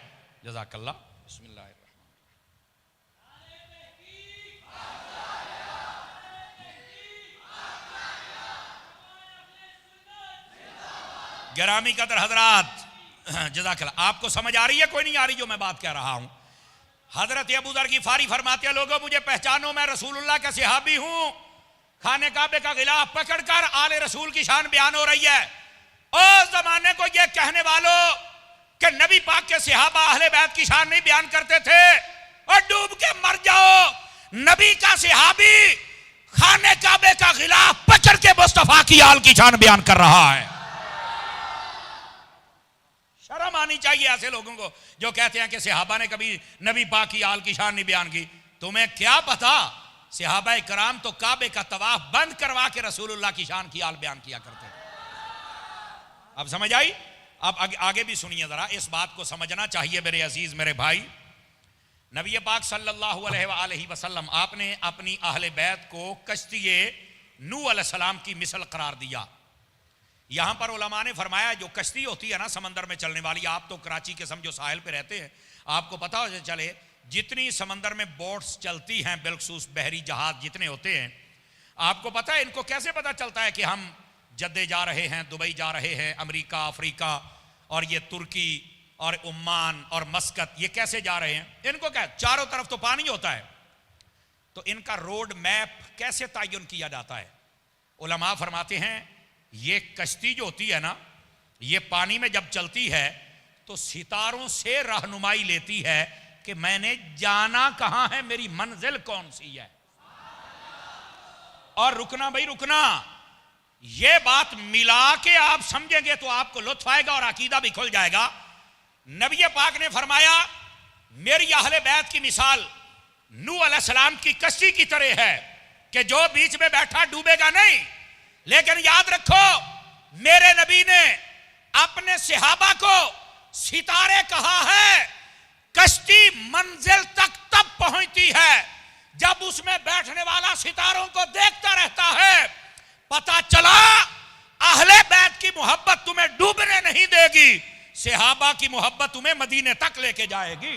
जज़ाकल्लाह। बिस्मिल्लाह। गिरामी कदर हजरात, जज़ाकल्लाह। आपको समझ आ रही है कोई नहीं आ रही जो मैं बात कह रहा हूं? हजरत अबू जर गिफारी फरमाते हैं, लोगों मुझे पहचानो, मैं रसूलुल्लाह का सहाबी हूं। खाने काबे का गिलाफ पकड़कर आले रसूल की शान बयान हो रही है। उस जमाने को यह कहने वालों कि नबी पाक के सहाबा अहले बैत की शान नहीं बयान करते थे, और डूब के मर जाओ। नबी का सहाबी खाने काबे का गिलाफ पकड़ के मुस्तफा की आल की शान बयान कर रहा है। शर्म आनी चाहिए ऐसे लोगों को जो कहते हैं कि सहाबा ने कभी नबी पाक की आल की शान नहीं बयान की। तुम्हें क्या पता, सहाबा कराम तो काबे का तवाफ बंद करवा के रसूलुल्लाह की शान की आल बयान किया करते थे। अब समझ आई? अब आगे भी सुनिए जरा, इस बात को समझना चाहिए मेरे अजीज मेरे भाई। नबी पाक सल्लल्लाहु अलैहि वसल्लम आपने अपनी अहले बैत को कश्ती नूह अलैहिस्सलाम की मिसल करार दिया। यहां पर उलमा ने फरमाया जो कश्ती होती है ना समंदर में चलने वाली, आप तो कराची के समझो साहिल पे रहते हैं, आपको पता हो चले जितनी समंदर में बोट्स चलती हैं, बिलखसूस बहरी जहाज जितने होते हैं, आपको पता है इनको कैसे पता चलता है कि हम जद्दे जा रहे हैं, दुबई जा रहे हैं, अमेरिका, अफ्रीका और ये तुर्की और ओमान और मस्कत, ये कैसे जा रहे हैं? इनको क्या, चारों तरफ तो पानी होता है, तो इनका रोड मैप कैसे तयन किया जाता है? उलमा फरमाते हैं ये कश्ती जो होती है ना, ये पानी में जब चलती है तो सितारों से रहनुमाई लेती है कि मैंने जाना कहां है, मेरी मंजिल कौन सी है। और रुकना भाई रुकना, ये बात मिला के आप समझेंगे तो आपको लुत्फ आएगा और अकीदा भी खुल जाएगा। नबी पाक ने फरमाया मेरी अहले बैत की मिसाल नूह अलैहिस्सलाम की कश्ती की तरह है कि जो बीच में बैठा डूबेगा नहीं। लेकिन याद रखो मेरे नबी ने अपने सहाबा को सितारे कहा है। कश्ती मंजिल तक तब पहुंचती है जब उसमें बैठने वाला सितारों को देखता रहता है। पता चला अहले बैत की मोहब्बत तुम्हें डूबने नहीं देगी, सहाबा की मोहब्बत तुम्हें मदीने तक लेके जाएगी।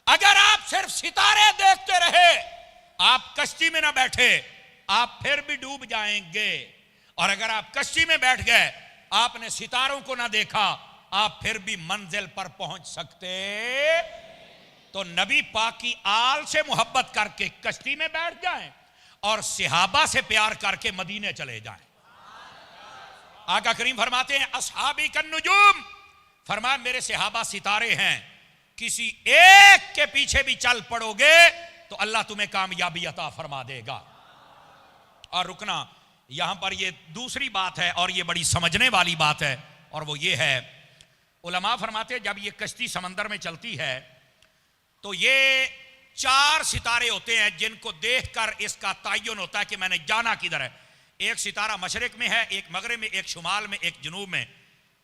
अगर आप सिर्फ सितारे देखते रहे, आप कश्ती में ना बैठे, आप फिर भी डूब जाएंगे। और अगर आप कश्ती में बैठ गए, आपने सितारों को ना देखा, आप फिर भी मंजिल पर पहुंच सकते। तो नबी पाक की आल से मोहब्बत करके कश्ती में बैठ जाएं और सहाबा से प्यार करके मदीने चले जाएं। आका करीम फरमाते हैं असहाबी कन नुजूम, फरमाया मेरे सहाबा सितारे हैं, किसी एक के पीछे भी चल पड़ोगे तो अल्लाह तुम्हें कामयाबी अता फरमा देगा। और रुकना, यहां पर ये दूसरी बात है और ये बड़ी समझने वाली बात है, और वो ये है उलमा फरमाते हैं जब ये कश्ती समंदर में चलती है तो ये 4 सितारे होते हैं जिनको देखकर इसका तयन होता है कि मैंने जाना किधर है। एक सितारा मशरिक में है, एक मगरिब में, एक शुमाल में, एक जुनूब में।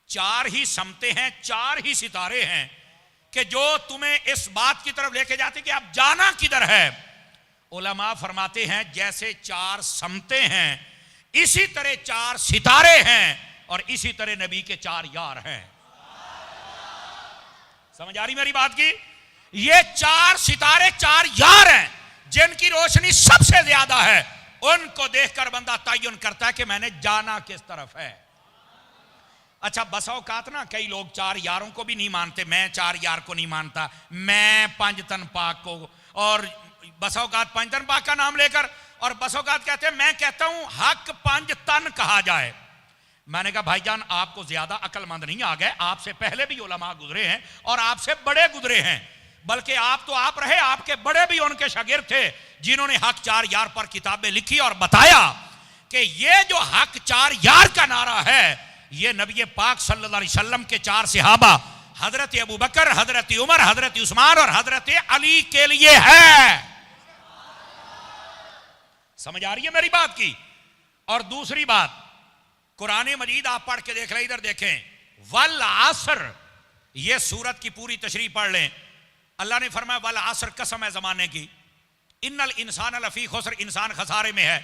4 ही समते हैं, 4 ही सितारे हैं कि जो तुम्हें इस बात की तरफ लेके जाते कि आप जाना किधर है। उलमा फरमाते हैं जैसे 4 समते हैं इसी तरह 4 सितारे हैं और इसी तरह नबी के 4 यार हैं। समझ आ रही मेरी बात की? ये चार सितारे, चार यार हैं जिनकी रोशनी सबसे ज्यादा है। उनको देखकर बंदा तयन करता है कि मैंने जाना किस तरफ है। अच्छा, बस औकात ना कई लोग चार यारों को भी नहीं मानते। मैं चार यार को नहीं मानता, मैं पंजतन पाक को, और बस औकात पंजतन पाक का नाम लेकर, और बस औकात कहते हैं, मैं कहता हूं हक पंजतन कहा जाए। मैंने कहा भाईजान आपको ज्यादा अक्लमंद नहीं आ गए, आपसे पहले भी उलमा गुजरे हैं और आपसे बड़े गुजरे हैं, बल्कि आप तो आप रहे, आपके बड़े भी उनके शागिर्द थे जिन्होंने हक चार यार पर किताबें लिखी और बताया कि ये जो हक चार यार का नारा है ये नबी पाक सल्लल्लाहु अलैहि वसल्लम के चार सहाबा हजरत अबू बकर, हजरत उमर, हजरत उस्मान और हजरत अली के लिए है। समझ आ रही है मेरी बात की? और दूसरी बात, कुरान मजीद आप पढ़ के देख लें, इधर देखें, वल आसर, ये सूरत की पूरी तशरीह पढ़ लें। अल्लाह ने फरमाया वल आसर, कसम है जमाने की, इन्नल इंसान लफी खुसर, इंसान खसारे में है।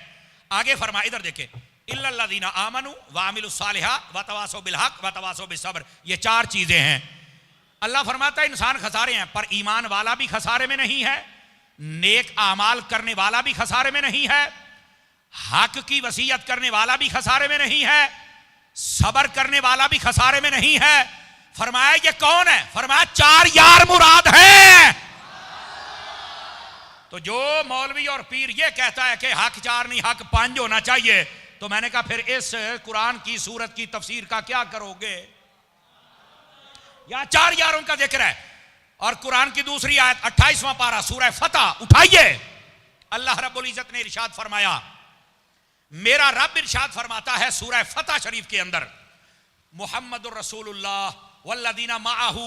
आगे फरमाया, इधर देखें, इल्लल्लज़ीना आमनू व अमिलुस सालिहात व तवासौ बिल हक व तवासौ बिस सब्र, ये चार चीजें हैं। अल्लाह फरमाता है इंसान खसारे हैं, पर ईमान वाला भी खसारे में नहीं है, नेक आमाल करने वाला भी खसारे में नहीं है, हक की वसीयत करने वाला भी खसारे में नहीं है, सब्र करने वाला भी खसारे में नहीं है। फरमाया ये कौन है? फरमाया चार यार मुराद है। तो जो मौलवी और पीर ये कहता है कि हक चार नहीं हक पांच होना चाहिए, तो मैंने कहा फिर इस कुरान की सूरत की तफसीर का क्या करोगे? यहां चार यारों का जिक्र है। और कुरान की दूसरी आयत 28वां पारा सूरह फतह उठाइए, अल्लाह रब्बुल इज्जत ने इरशाद फरमाया, मेरा रब इरशाद फरमाता है सूरह फतह शरीफ के अंदर, मुहम्मदुर रसूलुल्लाह वल्लदीना माअहू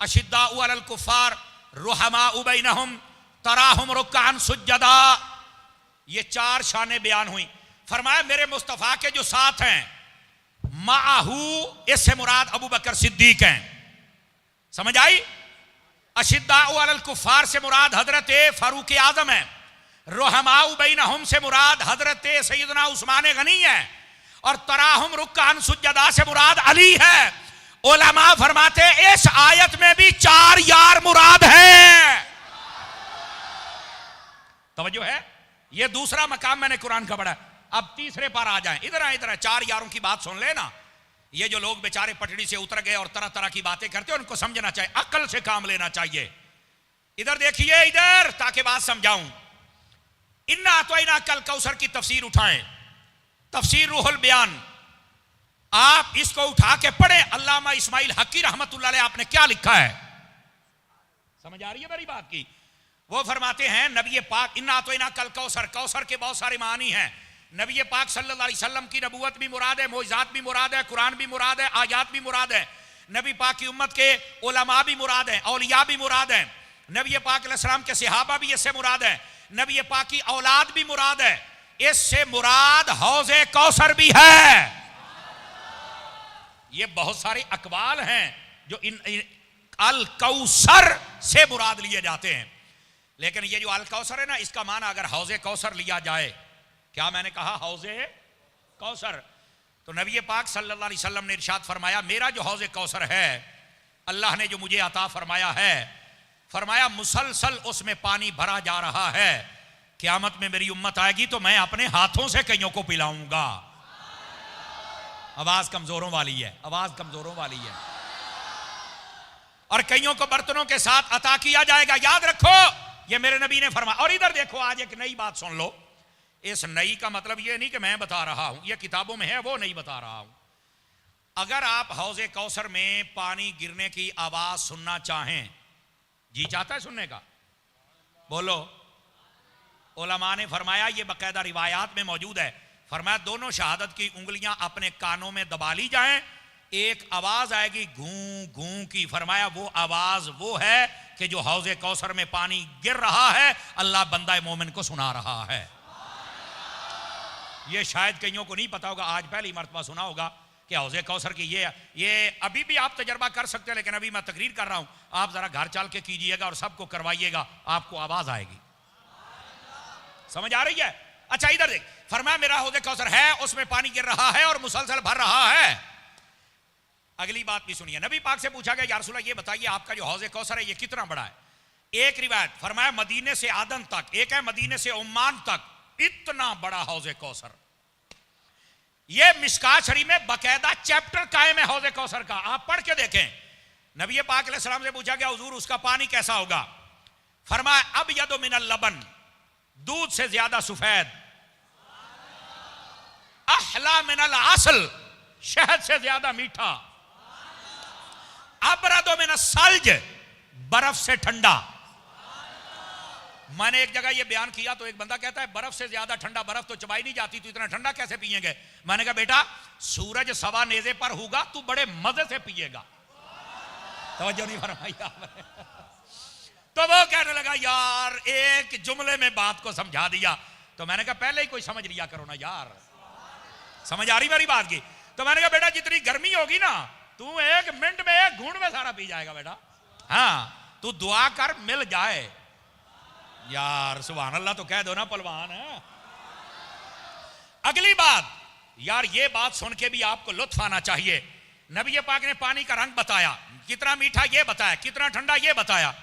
अशिद्दाउ अलल कुफ्फार रुहमाउ बैनहुम तराहुम रुक्कान सुज्जदा। ये चार शानें बयान हुई। फरमाया मेरे मुस्तफा के जो साथ हैं, माअहू इससे मुराद अबू बकर सिद्दीक हैं। समझ आई? अशिद्दाउ अलल कुफ्फार से मुराद हजरत फारूक आजम है। रुहमाउ बैनहुम से मुराद हजरत सैयदना उस्मान गनी है। और तराहुम रुक्कान सुज्जदा से मुराद अली है। उलमा फरमाते इस आयत में भी चार यार मुराद है। तवज्जो है? ये दूसरा मकाम मैंने कुरान का पढ़ा। अब तीसरे पर आ जाएं, इधर आए, इधर आए, चार यारों की बात सुन लेना। ये जो लोग बेचारे पटड़ी से उतर गए और तरह तरह की बातें करते हैं, उनको समझना चाहिए, अक्ल से काम लेना चाहिए। इधर देखिए, इधर, ताकि बात समझाऊं। इन्ना अतवैना कल कौसर की तफसीर उठाएं, तफसीर रूहुल बयान, आप इसको उठा के पढ़ें। अल्लामा इस्माइल हकी रहमतुल्लाह अलैह आपने क्या लिखा है, समझ आ रही है मेरी बात की? वो फरमाते हैं नबी पाक, इन्ना अतवैना कल कौसर, कौसर के बहुत सारे मानी हैं। नबी पाक सल्लल्लाहु अलैहि वसल्लम की नबूवत भी मुराद है, मोइज़ात भी मुराद है, कुरान भी मुराद है, आयात भी मुराद है। नबी पाक की उम्मत के उलमा भी मुराद है, औलिया भी मुराद है। नबी पाक अलैहिस्सलाम के सहाबा भी इससे मुराद है। नबी पाक की औलाद भी मुराद है। इससे मुराद हौज़े कौसर भी है। ये बहुत सारे अकवाल हैं जो इन अल कौसर से मुराद लिए जाते हैं। लेकिन ये जो अल कौसर है ना, इसका माना अगर हौज़े कौसर लिया जाए, क्या मैंने कहा? हौज़े कौसर। तो नबी पाक सल्लल्लाहु अलैहि वसल्लम ने इरशाद फरमाया, मेरा जो हौज़े कौसर है, अल्लाह ने जो मुझे अता फरमाया है, फरमाया मुसलसल उसमें पानी भरा जा रहा है। क़यामत में मेरी उम्मत आएगी तो मैं अपने हाथों से कईयों को पिलाऊंगा। आवाज कमजोरों वाली है, आवाज कमजोरों वाली है। और कईयों को बर्तनों के साथ अता किया जाएगा। याद रखो, ये मेरे नबी ने फरमाया। और इधर देखो, आज एक नई बात सुन लो। इस नई का मतलब ये नहीं कि मैं बता रहा हूं, ये किताबों में है, वो नहीं बता रहा हूं। अगर आप हौज़े कौसर में पानी गिरने की आवाज सुनना चाहें, जी चाहता है सुनने का? बोलो। उलमा ने फरमाया, ये बाकायदा रिवायात में मौजूद है, फरमाया दोनों शहादत की उंगलियां अपने कानों में दबा ली जाएं, एक आवाज आएगी गूं गूं की। फरमाया वो आवाज वो है कि जो हौज़े कौसर में पानी गिर रहा है, अल्लाह बंदा मोमिन को सुना रहा है। ये शायद कईयों को नहीं पता होगा, आज पहली मर्तबा सुना होगा कि हौज़े कौसर की ये अभी भी आप तजर्बा कर सकते हैं, लेकिन अभी मैं तकरीर कर रहा हूं, आप जरा घर चल के कीजिएगा और सबको करवाइएगा, आपको आवाज आएगी। समझ आ रही है? अच्छा इधर देख, फरमाया मेरा हौज़े कौसर है, उसमें पानी गिर रहा है और मुसलसल भर रहा है। अगली बात भी सुनिए। नबी पाक से पूछा गया, या रसूल अल्लाह ये बताइए आपका जो हौज़े कौसर है ये कितना बड़ा है? एक रिवायत फरमाया मदीने से आदन तक, एक है मदीने से ओमान तक, इतना बड़ा हौज़े कौसर। ये मिशकात शरीफ में बकायदा चैप्टर कायम है हौज़े कौसर का, आप पढ़ के देखें। नबी पाक अलैहिस्सलाम से पूछा गया हुजूर उसका पानी कैसा होगा? फरमाया अब यदो मिनल लबन, दूध से ज्यादा सफेद, अहला मिनल असल, शहद से ज्यादा मीठा, अबरदो मिनल सल्ज, बर्फ से ठंडा। मैंने एक जगह ये बयान किया तो एक बंदा कहता है बर्फ से ज्यादा ठंडा, बर्फ तो चबाई नहीं जाती, तू इतना ठंडा कैसे पिएंगे? मैंने कहा बेटा सूरज सवा नेज़े पर होगा, तू बड़े मजे से पिएगा। तवज्जो नहीं फरमाई आपने। तो वो कहने लगा यार एक जुमले में बात को समझा दिया। तो मैंने कहा पहले ही कोई समझ लिया करो ना यार, समझ आ रही मेरी बात की? तो मैंने कहा बेटा जितनी गर्मी होगी ना, तू 1 मिनट में 1 घूंट में सारा पी जाएगा बेटा। हाँ तू दुआ कर मिल जाए यार, सुभान अल्लाह तो कह दो ना पहलवान है। अगली बात यार, ये बात सुन के भी आपको लुत्फ आना चाहिए। नबी पाक ने पानी का रंग बताया, कितना मीठा ये बताया, कितना ठंडा ये बताया।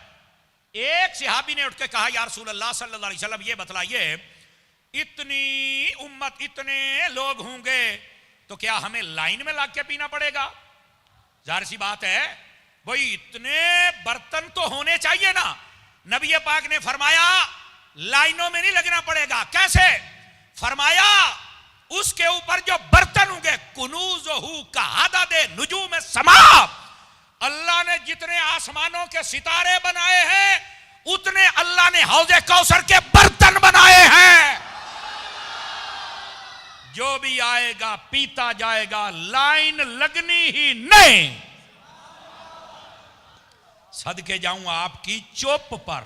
एक सहाबी ने उठ के कहा या रसूल अल्लाह सल्लल्लाहु अलैहि वसल्लम ये बतलाइए इतनी उम्मत, इतने लोग होंगे तो क्या हमें लाइन में लग के पीना पड़ेगा? जाहिर सी बात है भाई इतने बर्तन तो होने चाहिए ना। नबी पाक ने फरमाया लाइनों में नहीं लगना पड़ेगा। कैसे? फरमाया उसके ऊपर जो बर्तन होंगे कुनूज़हू का आददे नुजूम समा, अल्लाह ने जितने आसमानों के सितारे बनाए हैं उतने अल्लाह ने हौज़े कौसर के बर्तन बनाए हैं। जो भी आएगा पीता जाएगा, लाइन लगनी ही नहीं। सदके जाऊं आपकी चुप पर,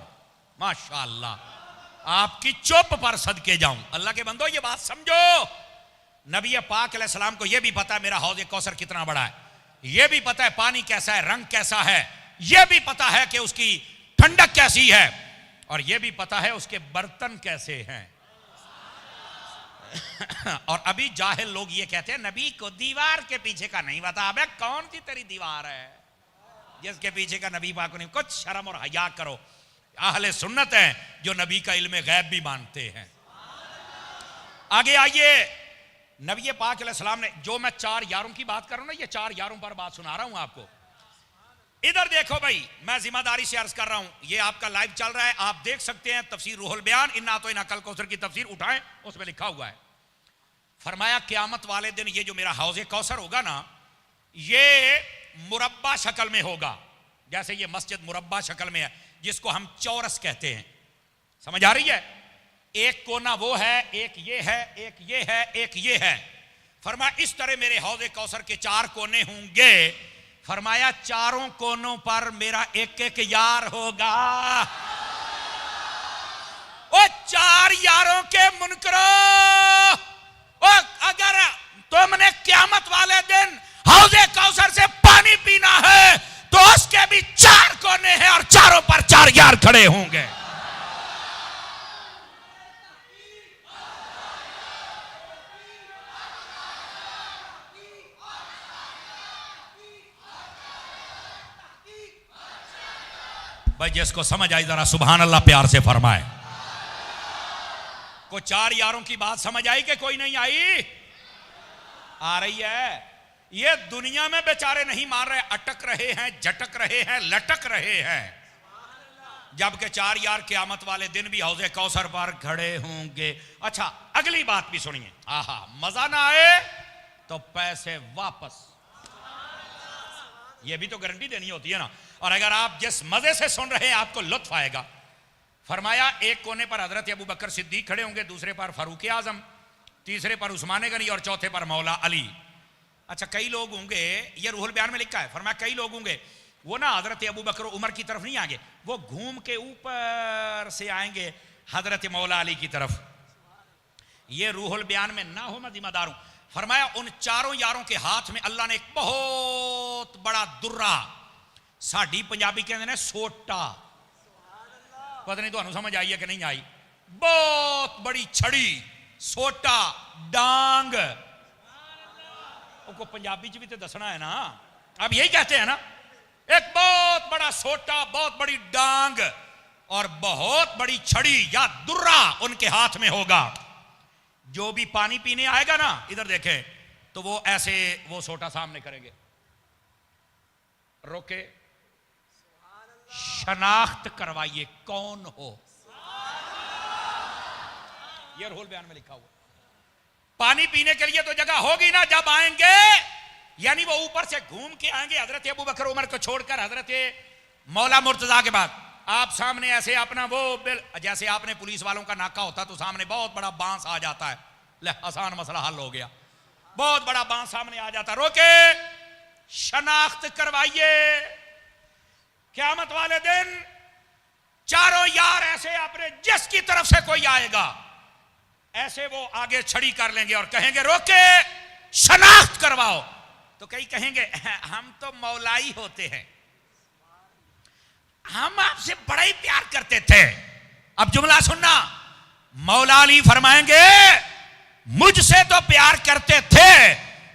माशाअल्लाह आपकी चुप पर सदके जाऊं। अल्लाह के बंदो ये बात समझो, नबी पाक अलैहिस्सलाम को यह भी पता है मेरा हौज़े कौसर कितना बड़ा है, यह भी पता है पानी कैसा है, रंग कैसा है, यह भी पता है कि उसकी ठंडक कैसी है, और यह भी पता है उसके बर्तन कैसे हैं। और अभी जाहिल लोग ये कहते हैं नबी को दीवार के पीछे का नहीं पता। अबे कौन सी तेरी दीवार है जिसके पीछे का नबी पाक को नहीं? कुछ शर्म और हया करो। अहले सुन्नत है जो नबी का इल्म गैब भी मानते हैं। आगे आइए, नबी पाक अलैहिस्सलाम ने जो मैं 4 यारों की बात कर रहा हूं ना, ये 4 यारों पर बात सुना रहा हूं आपको। इधर देखो भाई, मैं जिम्मेदारी से अर्ज कर रहा हूं, ये आपका लाइव चल रहा है, आप देख सकते हैं तफसीर रूहुल बयान इन्ना तो इना कल कौसर की तफसीर उठाएं, उसमें लिखा हुआ है। फरमाया क़यामत वाले दिन ये जो मेरा हौज़े कौसर होगा ना, ये मुरब्बा शक्ल में होगा, जैसे ये मस्जिद मुरब्बा शक्ल में है जिसको हम चौरस कहते हैं। समझ आ रही है? एक कोना वो है, एक ये है, एक ये है, एक ये है। फरमाया इस तरह मेरे हौज़े कौसर के 4 कोने होंगे। फरमाया चारों कोनों पर मेरा एक एक यार होगा। ओ 4 यारों के मुनकरो, अगर तुमने क़यामत वाले दिन हौज़े कौसर से पानी पीना है तो उसके भी 4 कोने हैं और चारों पर 4 यार खड़े होंगे। भाई जिसको समझ आई जरा सुभान अल्लाह प्यार से फरमाए। को 4 यारों की बात समझ आई कि कोई नहीं आई? आ रही है। ये दुनिया में बेचारे नहीं मार रहे, अटक रहे हैं, झटक रहे हैं, लटक रहे हैं, जबकि 4 यार क़यामत वाले दिन भी हौज़े कौसर पर खड़े होंगे। अच्छा अगली बात भी सुनिए। आहा, मजा ना आए तो पैसे वापस, ये भी तो गारंटी देनी होती है ना। और अगर आप जिस मजे से सुन रहे हैं आपको लुत्फ आएगा। फरमाया एक कोने पर हजरत अबू बकर सिद्दीक खड़े होंगे, दूसरे पर फारूक आजम, तीसरे पर उस्मान गनी और चौथे पर मौला अली। अच्छा कई लोग होंगे, ये रूहुल बयान में लिखा है, फरमाया कई लोग होंगे वो ना हजरत अबू बकर उमर की तरफ नहीं आएंगे, वो घूम के ऊपर से आएंगे हजरत मौला अली की तरफ। ये रूहुल बयान में ना हो, मैं जिम्मेदार हूं। फरमाया उन 4 यारों के हाथ में अल्लाह ने एक बहुत बड़ा दुर्रा, साड़ी पंजाबी कहते हैं सोटा, पता नहीं तो समझ आई है कि नहीं आई, बहुत बड़ी छड़ी, सोटा, डांग, को पंजाबी च भी तो दसना है ना, अब यही कहते हैं ना, एक बहुत बड़ा सोटा, बहुत बड़ी डांग और बहुत बड़ी छड़ी या दुर्रा उनके हाथ में होगा। जो भी पानी पीने आएगा ना, इधर देखे तो वो ऐसे वो सोटा सामने करेंगे, रोके, शनाख्त करवाइए कौन हो। ये रूल बयान में लिखा हुआ। पानी पीने के लिए तो जगह होगी ना, जब आएंगे यानी वो ऊपर से घूम के आएंगे हजरत अबू बकर उमर को छोड़कर, हजरत मौला मुर्तजा के बाद आप सामने ऐसे अपना वो बिल, जैसे आपने पुलिस वालों का नाका होता तो सामने बहुत बड़ा बांस आ जाता है, ले आसान मसला हल हो गया, बहुत बड़ा बांस सामने आ जाता, रोके, शनाख्त करवाइए। क़यामत वाले दिन चारों यार ऐसे अपने जिसकी तरफ से कोई आएगा ऐसे वो आगे छड़ी कर लेंगे और कहेंगे रोके, शनाख्त करवाओ। तो कई कहेंगे हम तो मौलाई होते हैं, हम आपसे बड़ा ही प्यार करते थे। अब जुमला सुनना, मौला अली फरमाएंगे मुझसे तो प्यार करते थे,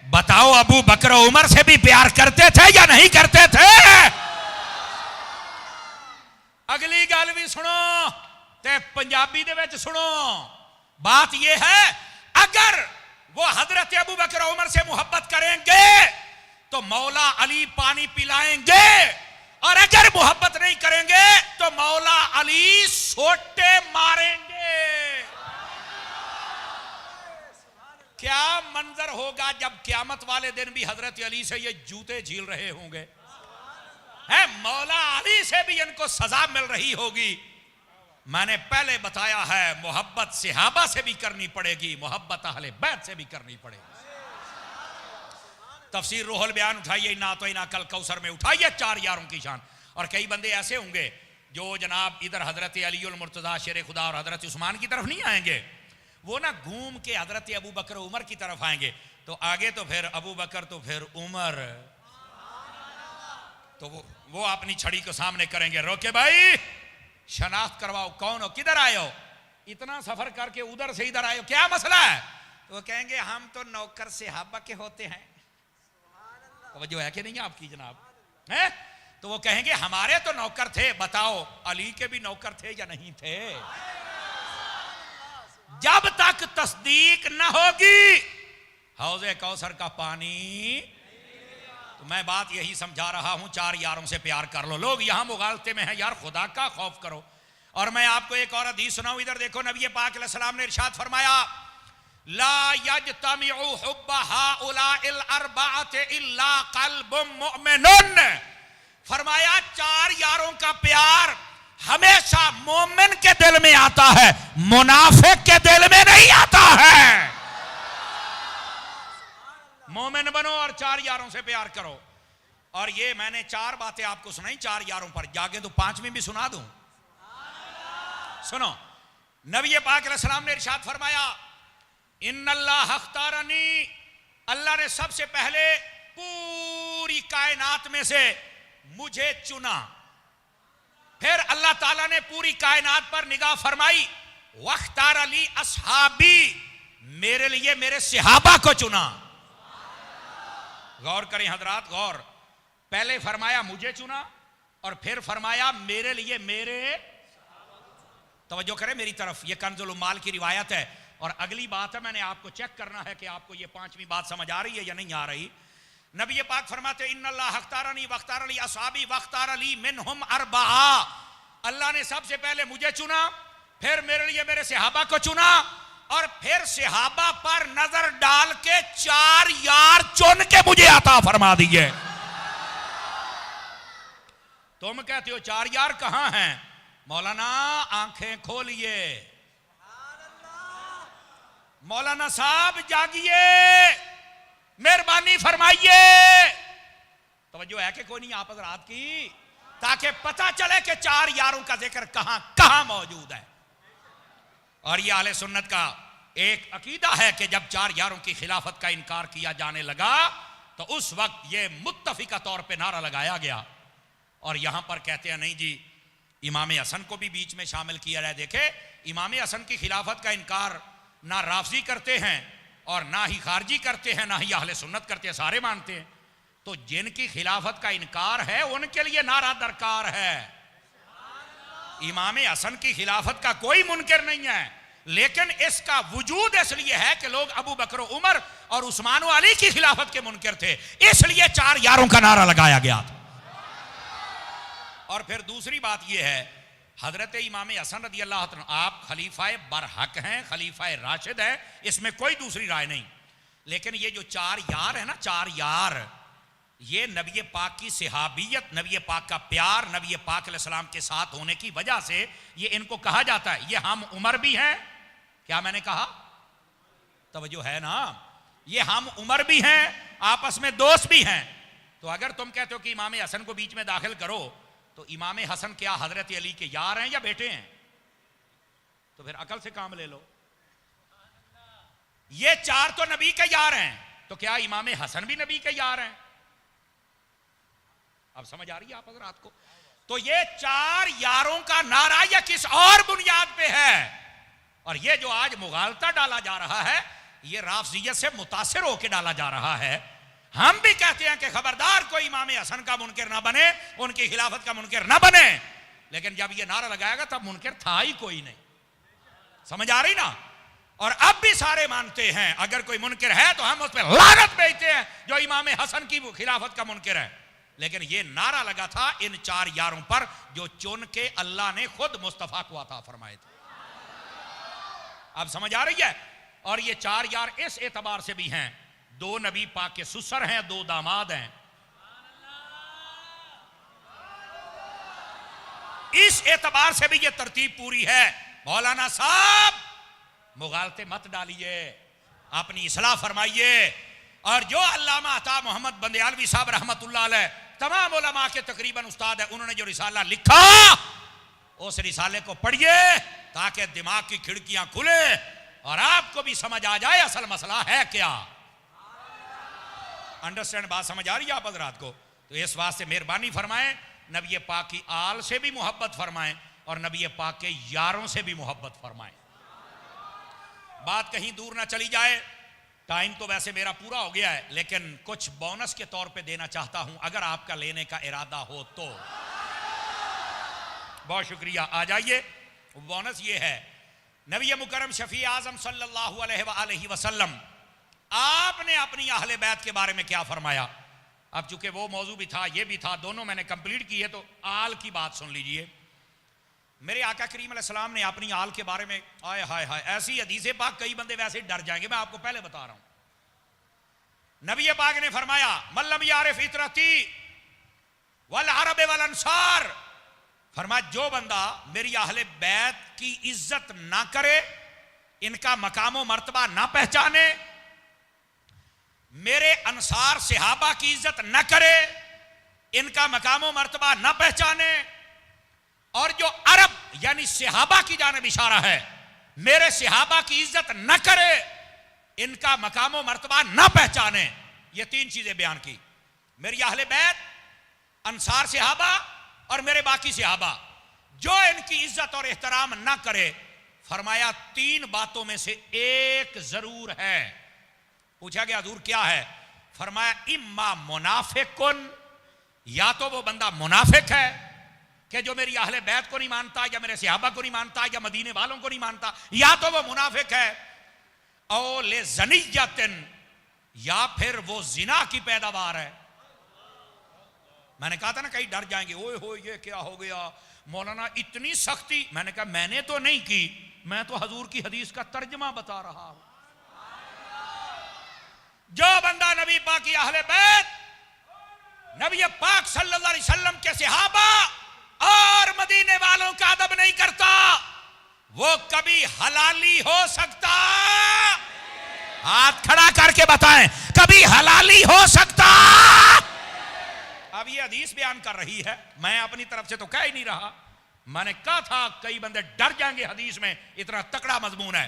बताओ अबू बकर उमर से भी प्यार करते थे या नहीं करते थे? अगली गल भी सुनो ते पंजाबी दे विच सुनो। बात यह है, अगर वो हजरत अबू बकर उमर से मोहब्बत करेंगे तो मौला अली पानी पिलाएंगे, और अगर मोहब्बत नहीं करेंगे तो मौला अली सोटे मारेंगे। क्या मंजर होगा जब क़यामत वाले दिन भी हजरत अली से ये जूते झील रहे होंगे, है मौला अली से भी इनको सजा मिल रही होगी। मैंने पहले बताया है, मोहब्बत सहाबा से भी करनी पड़ेगी, मोहब्बत अहले बैत से भी करनी पड़ेगी। तफसीर रूहुल बयान उठाइए, ना तो इना कल कौसर में उठाइए चार यारों की शान। और कई बंदे ऐसे होंगे जो जनाब इधर हजरत अली उल मुर्तजा शेर खुदा और हजरत उस्मान की तरफ नहीं आएंगे, वो ना घूम के हजरत अबू बकर उमर की तरफ आएंगे। तो आगे तो फिर अबू बकर तो फिर उमर, तो वो अपनी छड़ी को सामने करेंगे, रोके भाई शनाख्त करवाओ कौन हो, किधर आए हो, इतना सफर करके उधर से इधर आए हो, क्या मसला है? तो वो कहेंगे हम तो नौकर सहाबा के होते हैं। जो है कि नहीं आपकी जनाब है? तो वो कहेंगे हमारे तो नौकर थे, बताओ अली के भी नौकर थे या नहीं थे? जब तक तस्दीक न होगी हौज़े कौसर का पानी। तो मैं बात यही समझा रहा हूं, चार यारों से प्यार कर लो। लोग यहां मुगालते में हैं, यार खुदा का खौफ करो। और मैं आपको एक और हदीस सुनाऊं, इधर देखो, नबी पाक अलैहि सलाम ने इरशाद फरमाया, ला यजतमिउ हुब्ब हाउलाइल अर्बअति इल्ला क़ल्बुम मुमिनुन। फरमाया चार यारों का प्यार हमेशा मोमिन के दिल में आता है, मुनाफिक के दिल में नहीं आता है। मोमिन बनो और चार यारों से प्यार करो। और ये मैंने चार बातें आपको सुनाई चार यारों पर, जागे तो पांचवीं भी सुना दूं। सुनो, नबी पाक अलैहि सलाम ने इरशाद फरमाया, इन्नल्लाह अख्तारनी, अल्लाह ने सबसे पहले पूरी कायनात में से मुझे चुना। फिर अल्लाह ताला ने पूरी कायनात पर निगाह फरमाई, वख्तार अली असहाबी, मेरे लिए मेरे सहाबा को चुना। गौर करें हजरात, गौर, पहले फरमाया मुझे चुना और फिर फरमाया मेरे लिए मेरे, तवज्जो करें मेरी तरफ, यह कंजुल उम्माल की रिवायत है। और अगली बात है, मैंने आपको चेक करना है कि आपको यह पांचवी बात समझ आ रही है या नहीं आ रही। नबी पाक फरमाते इन्नल्लाह अख्तारनी वख्तार अली असहाबी वख्तार अली मिनहुम अरबआ, अल्लाह ने सबसे पहले मुझे चुना, फिर मेरे लिए मेरे सहाबा को चुना, और फिर सहाबा पर नजर डाल के चार यार चुन के मुझे अता फरमा दिए। तुम कहते हो चार यार कहां हैं? मौलाना आंखें खोलिए, मौलाना साहब जागिए, मेहरबानी फरमाइए। तवज्जो है कि कोई नहीं आप हज़रात की, ताकि पता चले कि चार यारों का जिक्र कहां कहां मौजूद है। और यह अहले सुन्नत का एक अकीदा है कि जब चार यारों की खिलाफत का इनकार किया जाने लगा तो उस वक्त यह मुत्तफिका तौर पे नारा लगाया गया। और यहां पर कहते हैं नहीं जी, इमाम हसन को भी बीच में शामिल किया जाए। देखे, इमाम हसन की खिलाफत का इनकार ना राफजी करते हैं और ना ही खारजी करते हैं, ना ही अहले सुन्नत करते हैं, सारे मानते हैं। तो जिनकी खिलाफत का इनकार है उनके लिए नारा दरकार है। इमाम हसन की खिलाफत का कोई मुनकर नहीं है, लेकिन इसका वजूद इसलिए है कि लोग अबू बकर उमर और उस्मान व अली की खिलाफत के मुनकर थे, इसलिए 4 यारों का नारा लगाया गया था। और फिर दूसरी बात यह है, हजरत इमाम हसन रदी अल्लाह तआला, आप खलीफाए बरहक हैं, खलीफाए राशिद हैं, इसमें कोई दूसरी राय नहीं। लेकिन ये जो 4 यार है ना, 4 यार, ये नबी पाक की सिहाबियत, नबी पाक का प्यार, नबी पाक अलैहिस्सलाम के साथ होने की वजह से ये इनको कहा जाता है, ये हम उमर भी हैं। क्या मैंने कहा? तवज्जो है ना? ये हम उमर भी हैं, आपस में दोस्त भी हैं। तो अगर तुम कहते हो कि इमाम हसन को बीच में दाखिल करो, तो इमाम हसन क्या हजरत अली के यार हैं या बेटे हैं? तो फिर अकल से काम ले लो। ये 4 तो नबी के यार हैं, तो क्या इमाम हसन भी नबी के यार हैं? अब समझ आ रही है आप हजरात को? तो ये 4 यारों का नारा या किस और बुनियाद पे है? और ये जो आज मुगालता डाला जा रहा है, ये राफजियत से मुतासिर होकर डाला जा रहा है। हम भी कहते हैं कि खबरदार कोई इमाम हसन का मुनकर ना बने, उनकी खिलाफत का मुनकर ना बने, लेकिन जब ये नारा लगाएगा तब मुनकर था ही कोई नहीं। समझ आ रही ना? और अब भी सारे मानते हैं अगर कोई मुनकर है तो हम उस पर लानत भेजते हैं जो इमाम हसन की खिलाफत का मुनकर है। लेकिन ये नारा लगा था इन 4 यारों पर जो चुन के अल्लाह ने खुद मुस्तफा को अता फरमाए थे। अब समझ आ रही है? और ये 4 यार इस एतबार से भी हैं, 2 नबी पाक के सुसर हैं, 2 दामाद हैं। इस एतबार से भी ये तरतीब पूरी है। मौलाना साहब मुगालते मत डालिए, अपनी इस्लाह फरमाइए। और जो अल्लामा अता मोहम्मद बंदयालवी साहब रहमतुल्लाह अलैह, तमाम उलमा के तकरीबन उस्ताद है, उन्होंने जो रिसाला लिखा उस रिसाले को पढ़िए ताकि दिमाग की खिड़कियां खुले और आपको भी समझ आ जाए असल मसला है क्या। अंडरस्टैंड? बात समझ आ रही है आप हजरात को? तो इस वास्ते मेहरबानी फरमाएं, नबी पाक की आल से भी मोहब्बत फरमाएं और नबी पाक के यारों से भी मोहब्बत फरमाएं। बात कहीं दूर ना चली जाए, टाइम तो वैसे मेरा पूरा हो गया है, लेकिन कुछ बोनस के तौर पे देना चाहता हूं अगर आपका लेने का इरादा हो तो। बहुत शुक्रिया, आ जाइए। बोनस ये है, नबी मुकर्रम शफी आजम सल्लल्लाहु अलैहि वसल्लम आपने अपनी अहले बैत के बारे में क्या फरमाया। अब चूंकि वो मौजू भी था, ये भी था, दोनों मैंने कंप्लीट की है, तो आल की बात सुन लीजिए। मेरे आका करीम अलैहिस्सलाम ने अपनी आल के बारे में, आय हाय हाय, ऐसी हदीसें पाक कई बंदे वैसे डर जाएंगे, मैं आपको पहले बता रहा हूं। नबी पाक ने फरमाया, मल्लम यारिफ इतरती वल अरब वल अंसार, फरमाया जो बंदा मेरी अहले बैत की इज्जत ना करे, इनका मकाम मर्तबा ना पहचाने, मेरे अंसार सहाबा की इज्जत न करे, इनका मकाम मर्तबा न पहचाने, और जो अरब यानी सहाबा की जानिब इशारा है, मेरे सहाबा की इज्जत न करे, इनका मकाम मर्तबा न पहचाने, ये 3 चीजें बयान की। मेरी अहले बैत, अंसार सहाबा और मेरे बाकी सहाबा, जो इनकी इज्जत और एहतराम न करे, फरमाया 3 बातों में से एक जरूर है। पूछा गया हुजूर क्या है? फरमाया इम्मा मुनाफिकुन, या तो वो बंदा मुनाफिक है कि जो मेरी अहले बैत को नहीं मानता, या मेरे सहाबा को नहीं मानता, या मदीने वालों को नहीं मानता, या तो वो मुनाफिक है, औ ले ज़नियतिन, या फिर वो जिना की पैदावार है। मैंने कहा था ना कहीं डर जाएंगे, ओए हो ये क्या हो गया मौलाना, इतनी सख्ती। मैंने कहा मैंने तो नहीं की, मैं तो हजूर की हदीस का तर्जमा बता रहा हूं। जो बंदा नबी पाक की अहले बैत, नबी पाक सल्लल्लाहु अलैहि वसल्लम के सहाबा और मदीने वालों का अदब नहीं करता, वो कभी हलाली हो सकता? हाथ खड़ा करके बताएं, कभी हलाली हो सकता? अब ये हदीस बयान कर रही है, मैं अपनी तरफ से तो कह ही नहीं रहा। मैंने कहा था कई बंदे डर जाएंगे, हदीस में इतना तकड़ा मजमून है।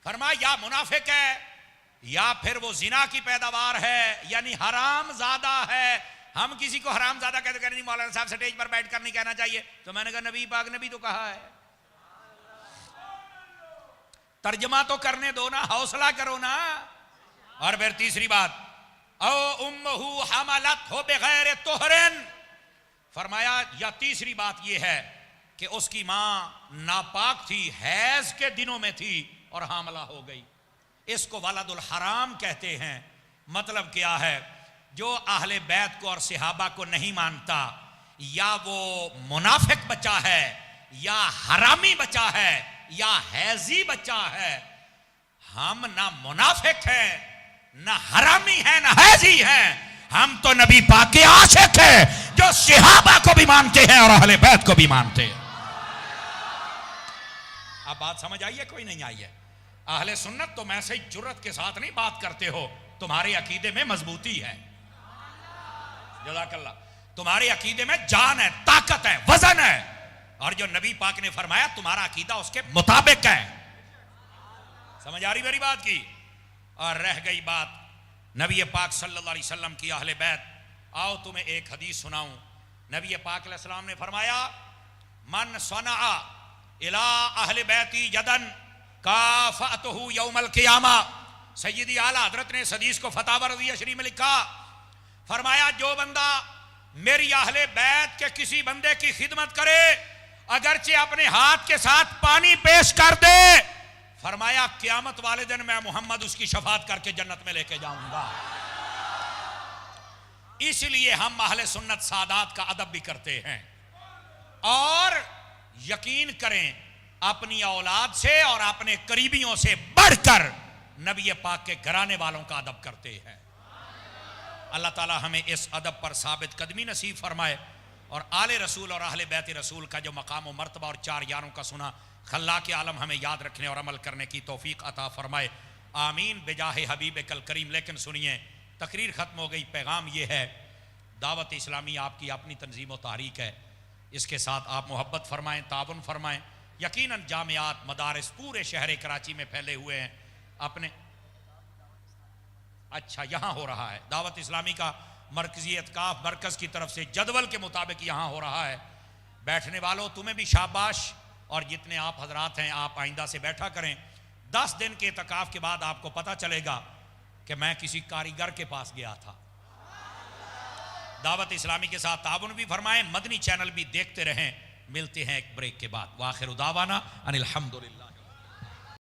फरमाया या मुनाफिक है, या फिर वो जिना की पैदावार है, यानी हराम ज्यादा है। हम किसी को हराम ज्यादा कहते कहते नहीं, मौलाना साहब स्टेज पर बैठ कर नहीं कहना चाहिए। तो मैंने कहा नबी पाक ने भी तो कहा है, तर्जमा तो करने दो ना, हौसला करो ना। और फिर तीसरी बात, औ उम्महु हमलत हो बगैर तोहरन, फरमाया या तीसरी बात यह है कि उसकी मां नापाक थी, हैज के दिनों में थी और हामला हो गई। इसको वलदुल हराम कहते हैं। मतलब क्या है, जो अहले बैत को और सहाबा को नहीं मानता, या वो मुनाफिक बच्चा है, या हरामी बच्चा है, या हैजी बच्चा है। हम ना मुनाफिक हैं, ना हरामी हैं, ना हैजी हैं। हम तो नबी पाक के आशिक हैं, जो सहाबा को भी मानते हैं और अहले बैत को भी मानते हैं। अब बात समझ आई है? कोई नहीं आई है? अहले सुन्नत तुम ऐसे ही जुर्रत के साथ नहीं बात करते हो, तुम्हारे अकीदे में मजबूती है। जज़ाकल्लाह। तुम्हारे अकीदे में जान है, ताकत है, वजन है, और जो नबी पाक ने फरमाया तुम्हारा अकीदा उसके मुताबिक है। समझ आ रही मेरी बात की? और रह गई बात नबी पाक सल्लल्लाहु अलैहि वसल्लम की अहले बैत। आओ तुम्हें एक हदीस सुनाऊं। नबी पाक अलैहि सलाम ने फरमाया, मन सनआ इला अहले बैती यदन काफअतहु यौमल क़ियामा। सय्यदी आला हजरत ने इस हदीस को फतावा रज़िया शरीफ में लिखा। फरमाया, जो बंदा मेरी अहले बैत के किसी बंदे की खिदमत करे, अगरचे अपने हाथ के साथ पानी पेश कर दे, फरमाया क़यामत वाले दिन मैं मोहम्मद उसकी शफात करके जन्नत में लेके जाऊंगा। इसलिए हम अहले सुन्नत सादात का अदब भी करते हैं, और यकीन करें अपनी औलाद से और अपने करीबियों से बढ़कर नबी पाक के घराने वालों का अदब करते हैं। अल्लाह ताला हमें इस अदब पर साबित कदमी नसीब फरमाए, और आले रसूल और अहले बैत रसूल का जो मकाम व मर्तबा और चार यारों का सुना खल्ला के आलम हमें याद रखने और अमल करने की तौफीक अता फरमाए। आमीन बेजाहे हबीब कल करीम। लेकिन सुनिए, तकरीर ख़त्म हो गई। पैगाम ये है, दावत इस्लामी आपकी अपनी तंजीम व तहरीक है। इसके साथ आप मोहब्बत फरमाएँ, ताउन फरमाएँ। यकीनन जामियात मदारिस पूरे शहर कराची में फैले हुए हैं अपने। अच्छा, यहाँ हो रहा है दावत इस्लामी का मरकजी एतकाफ मरकज़ की तरफ से जदवल के मुताबिक यहाँ हो रहा है। बैठने वालों तुम्हें भी शाबाश, और जितने आप हजरात हैं आप आइंदा से बैठा करें। 10 दिन के एतकाफ के बाद आपको पता चलेगा कि मैं किसी कारीगर के पास गया था। दावत इस्लामी के साथ ताउन भी फरमाएं, मदनी चैनल भी देखते रहें। मिलते हैं एक ब्रेक के बाद। वाखिर दावाना अनिल हम्दुलिल्लाह।